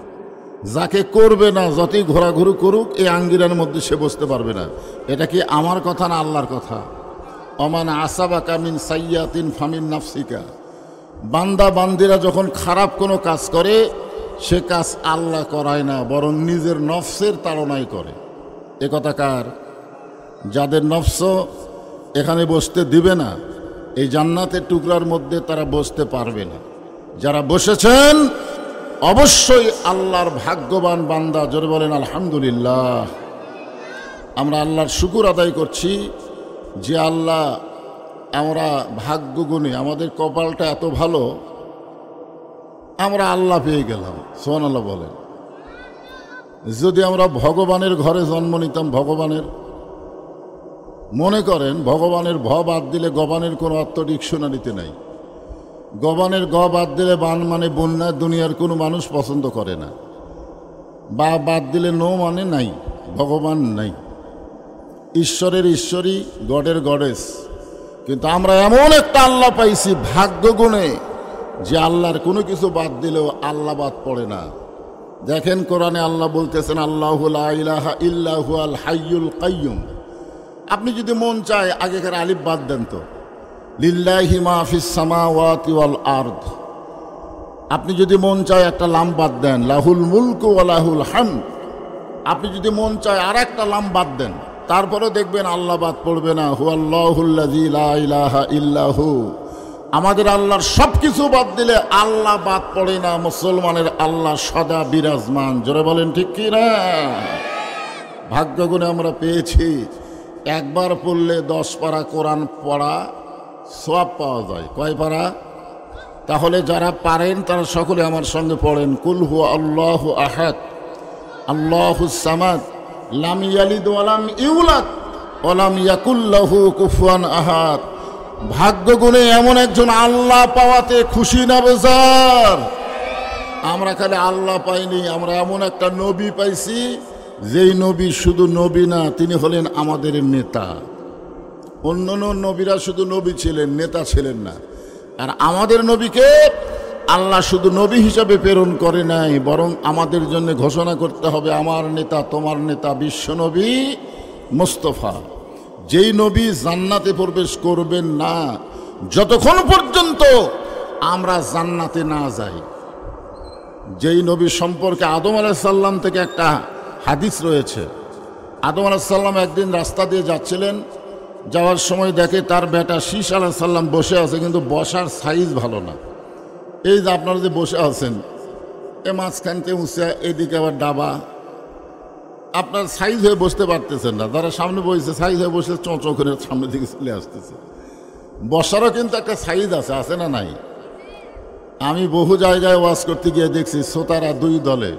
যাকে করবে না যতই ঘোরাঘুরি করুক এই আঙ্গিরার মধ্যে সে বসতে পারবে না। এটা কি আমার কথা না আল্লাহর কথা? অমান আসাবাকা মিন সাইয়াতিন ফামিন নাফসিকা। বান্দা বান্দিরা যখন খারাপ কোনো কাজ করে সে কাজ আল্লাহ করায় না, বরং নিজের নফসের তাড়নাই করে। এ কথা কার? যাদের নফস এখানে বসতে দিবে না, এই জান্নাতের টুকরার মধ্যে তারা বসতে পারবে না। যারা বসেছেন অবশ্যই আল্লাহর ভাগ্যবান বান্দা। জোরে বলেন আলহামদুলিল্লাহ। আমরা আল্লাহর শুকর আদায় করছি যে আল্লাহ আমরা ভাগ্যগুণে, আমাদের কপালটা এত ভালো, আমরা আল্লাহ পেয়ে গেলাম। সুবহানাল্লাহ বলেন। যদি আমরা ভগবানের ঘরে জন্ম নিতাম, ভগবানের, মনে করেন ভগবানের ভ বাদ দিলে গবানের কোনো অর্থ ডিকশনারিতে নাই। গবানের গ বাদ দিলে বান মানে বন্যা, দুনিয়ার কোনো মানুষ পছন্দ করে না। বা বাদ দিলে নো মানে নাই, ভগবান নাই। ঈশ্বরের ঈশ্বরী, গডের গডেস। কিন্তু আমরা এমন একটা আল্লাহ পাইছি ভাগ্য গুণে যে আল্লাহর কোনো কিছু বাদ দিলেও আল্লাহ বাদ পড়ে না। দেখেন কোরআনে আল্লাহ বলতেছেন আল্লাহু লা ইলাহা ইল্লা হুয়াল হাইয়ুল কাইয়ুম। আপনি যদি মন চায় আগেকার আলিফ বাদ দেন তো, লিল্লাহি মা ফিস সামাওয়াতি ওয়াল আরদ। আপনি যদি মন চায় একটা লাম বাদ দেন, লাহুল মুলকু ওয়া লাহুল হামদ। আপনি যদি মন চায় আর একটা লাম বাদ দেন, তারপরে দেখবেন আল্লাহ বাদ পড়বে না। হুয়াল্লাহুল্লাযী লা ইলাহা ইল্লাহু। আমাদের আল্লাহর সব কিছু বাদ দিলে আল্লাহ বাদ পড়ে না। মুসলমানের আল্লাহ সদা বিরাজমান। জোরে বলেন ঠিক কি না? ভাগ্যগুণে আমরা পেয়েছি। একবার পড়লে 10 পারা কোরআন পড়া সওয়াব পাওয়া যায়। কয় পারা? তাহলে যারা পারেন তারা সকলে আমার সঙ্গে পড়েন কুল হুয়া আল্লাহু আহাদ আল্লাহুস সামাদ লাম ইয়ালিদ ওয়া লাম ইউলাদ ওয়া লাম ইয়াকুল লাহু কুফুয়ান আহাদ। ভাগ্যগুণে এমন একজন আল্লাহ পাওয়াতে খুশি না বেজার? আমরা খালি আল্লাহ পাইনি, আমরা এমন একটা নবী পাইছি যেই নবী শুধু নবী না, তিনি হলেন আমাদের নেতা। অন্য নবীরা শুধু নবী ছিলেন, নেতা ছিলেন না। আর আমাদের নবীকে আল্লাহ শুধু নবী হিসাবে প্রেরণ করে নাই, বরং আমাদের জন্য ঘোষণা করতে হবে আমার নেতা, তোমার নেতা বিশ্ব নবী মুস্তাফা। যেই নবী জান্নাতে প্রবেশ করবেন না, যতক্ষণ পর্যন্ত আমরা জান্নাতে না যাই। যেই নবী সম্পর্কে আদম আলাইহিস সালাম থেকে একটা হাদিস রয়েছে, আদম আলাইহিস সালাম একদিন রাস্তা দিয়ে যাচ্ছিলেন, যাওয়ার সময় দেখে তার বেটা শীষ আলাইহিস সালাম বসে আছে, কিন্তু বসার সাইজ ভালো না। এই যে আপনারা যে বসে আছেন, এ মাঝখানকে উঁচা, এদিকে আবার ডাবা, আপনার সাইজ হয়ে বসতে পারতেছেন না। যারা সামনে বসেছে সাইজ হয়ে বসে চোঁচো করে সামনের দিকে চলে আসতেছে। বসারও কিন্তু একটা সাইজ আছে, আছে না নাই? আমি বহু জায়গায় ওয়াজ করতে গিয়ে দেখছি শ্রোতারা দুই দলে,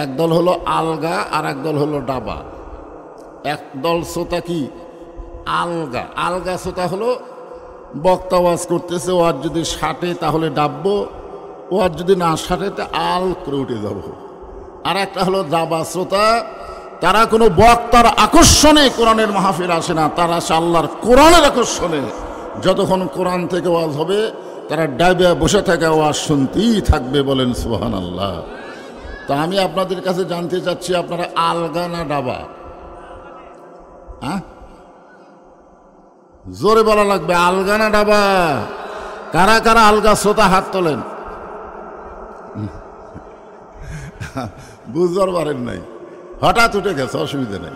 এক দল হলো আলগা আর এক দল হলো ডাবা। এক দল শ্রোতা কি আলগা, আলগা শ্রোতা হলো বক্তা ওয়াজ করতেছে, ও আর যদি সাটে তাহলে ডাববো, ও আর যদি না সাটে তা আল করে উঠে যাব। আর একটা হলো ডাবা শ্রোতা, তারা কোনো বক্তার আকর্ষণে কোরআনের মাহফিল আসে না, তারা আসে আল্লাহর কোরআনের আকর্ষণে। যতক্ষণ কোরআন থেকে ওয়াজ হবে তারা ডাইবে বসে থাকে, ওয়াজ শুনতেই থাকবে। বলেন সুবহানাল্লাহ। তা আমি আপনাদের কাছে জানতে চাচ্ছি, আপনারা আলগা না ডাবা? হ্যাঁ, জোরে বলা লাগবে, আলগা না ডাবা? কারা কারা আলগা শ্রোতা হাত তোলেন। বুঝবার পারেন নাই, হঠাৎ উঠে গেছে, অসুবিধা নেই।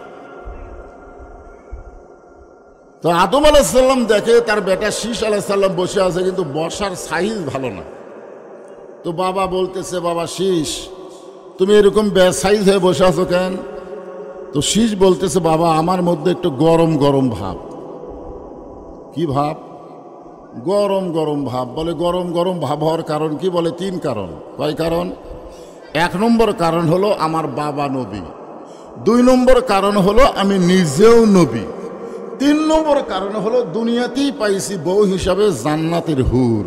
তো আদম আলাইহিস সালাম দেখে তার বেটা শীষ আলাইহিস সালাম বসে আছে, কিন্তু বসার সাইজ ভালো না। তো বাবা বলতেছে, বাবা শীষ, তুমি এরকম সাইজ হয়ে বসে আছো কেন? তো শীষ বলতেছে, বাবা আমার মধ্যে একটু গরম গরম ভাব। কি ভাব? গরম গরম ভাব। বলে গরম গরম ভাব হওয়ার কারণ কি? বলে 3 কারণ। কয় কারণ? 1 নম্বর কারণ হলো আমার বাবা নবী, 2 নম্বর কারণ হলো আমি নিজেও নবী, 3 নম্বর কারণ হলো দুনিয়াতেই পাইছি বউ হিসাবে জান্নাতের হুর।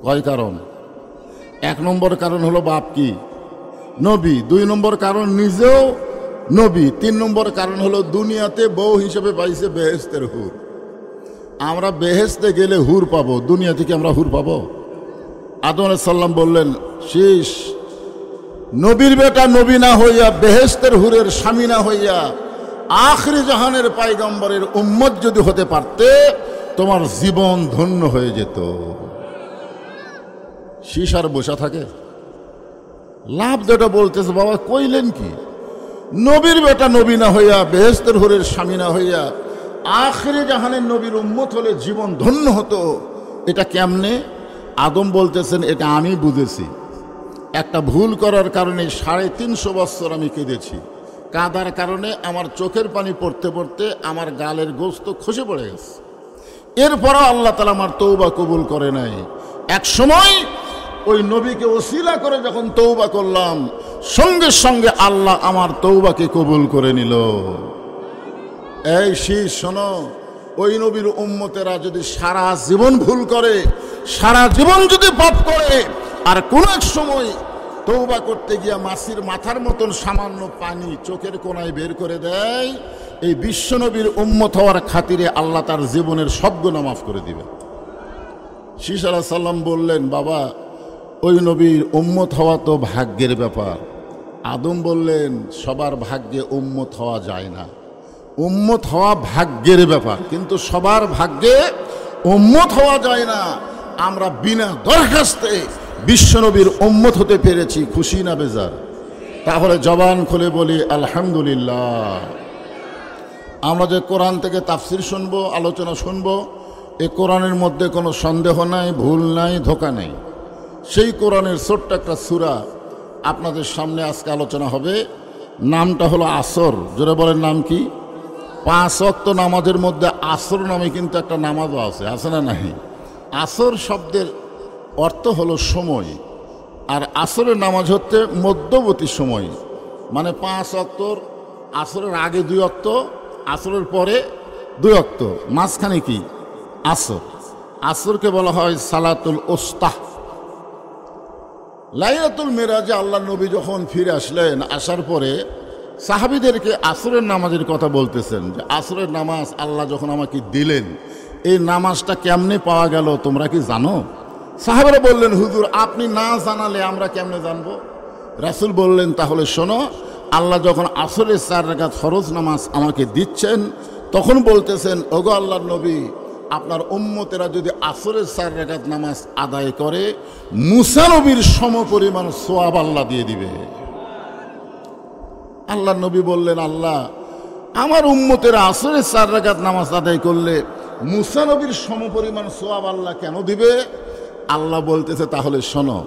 কয় কারণ? 1 নম্বর কারণ হলো বাপ কি নবী, 2 নম্বর কারণ নিজেও নবী, 3 নম্বর কারণ হলো দুনিয়াতে বউ হিসেবে পাইছে বেহেশতের হুর। আমরা বেহেশতে গেলে হুর পাবো, দুনিয়া থেকে আমরা হুর পাবো? আদম আলাইহিস সালাম বললেন, শীষ, নবীর বেটা নবী না হইয়া, বেহেশতের হুরের স্বামী না হইয়া, আখিরি জাহানের পয়গম্বরের উম্মত যদি হতে পারতে, তোমার জীবন ধন্য হয়ে যেত। শীষ আর বসা থাকে? লাভ যেটা বলতেছে, বাবা কইলেন কি? নবীর বেটা নবী না হইয়া, বেহেশতের হুরের স্বামী না হইয়া, আখিরি জাহানের নবীর উম্মত হলে জীবন ধন্য হতো। এটা কেমনে? আদম বলতেছেন, এটা আমি বুঝেছি। একটা ভুল করার কারণে 350 বছর আমি কেঁদেছি। কাঁদার কারণে আমার চোখের পানি পড়তে পড়তে আমার গালের গোস্ত খসে পড়ে গেছে। এরপরও আল্লাহ তাআলা আমার তওবা কবুল করে নাই। এক সময় ওই নবীকে ওসিলা করে যখন তওবা করলাম, সঙ্গে সঙ্গে আল্লাহ আমার তওবাকে কবুল করে নিল। এই শীষ শোনো, ওই নবীর উম্মতেরা যদি সারা জীবন ভুল করে, সারা জীবন যদি পাপ করে, আর কোন এক সময় তওবা করতে গিয়া মাছির মাথার মতন সামান্য পানি চোখের কোনায় বের করে দেয়, এই বিশ্বনবীর উম্মত হওয়ার খাতিরে আল্লাহ তার জীবনের সব গুনাহ মাফ করে দিবেন। শীষ আলাইহিস সালাম বললেন, বাবা ওই নবীর উম্মত হওয়া তো ভাগ্যের ব্যাপার। আদম বললেন, সবার ভাগ্যে উম্মত হওয়া যায় না, উম্মত হওয়া ভাগ্যের ব্যাপার, কিন্তু সবার ভাগ্যে উম্মত হওয়া যায় না। আমরা বিনা দরখাস্তে বিশ্বনবীর উম্মত হতে পেরেছি, খুশি না বেজার? তাহলে জবান খুলে বলি আলহামদুলিল্লাহ। আমরা যে কোরআন থেকে তাফসির শুনবো, আলোচনা শুনবো, এই কোরআনের মধ্যে কোনো সন্দেহ নাই, ভুল নাই, ধোঁকা নেই। সেই কোরআনের ছোট্ট একটা সূরা আপনাদের সামনে আজকে আলোচনা হবে। নামটা হলো আসর। জোরে বলেন, নাম কি? 5 ওয়াক্ত নামাজের মধ্যে আসর নামে কিন্তু একটা নামাজও আছে, আছে না নাই? আসর শব্দের অর্থ হলো সময়, আর আসরের নামাজ হচ্ছে মধ্যবর্তী সময়, মানে 5 ওয়াক্তর, আসরের আগে 2 ওয়াক্ত, আসরের পরে 2 ওয়াক্ত, মাঝখানে কি আসর। আসরকে বলা হয় সালাতুল ওস্তাহ। লাইলাতুল মেরাজে আল্লাহ নবী যখন ফিরে আসলেন, আসার পরে সাহাবীদেরকে আসরের নামাজের কথা বলতেছেন, যে আসরের নামাজ আল্লাহ যখন আমাকে দিলেন, এই নামাজটা কেমনে পাওয়া গেল তোমরা কি জানো? সাহাবারা বললেন, হুজুর আপনি না জানালে আমরা কেমনে জানবো? রাসূল বললেন, তাহলে শোনো, আল্লাহ যখন আসরের 4 রাকাত ফরজ নামাজ আমাকে দিচ্ছেন, তখন বলতেছেন, ওগো আল্লাহর নবী, আপনার উম্মতেরা যদি আসরের 4 রাকাত নামাজ আদায় করে মুসা নবীর সমপরিমাণ সোয়াব আল্লাহ দিয়ে দিবে। আল্লাহ নবী বললেন, আল্লাহ আমার উম্মতেরা আসরের 4 রাকাত নামাজ আদায় করলে মুসা নবীর সমপরিমাণ সোয়াব আল্লাহ কেন দিবে? আল্লাহ বলতেছে, তাহলে শোনো,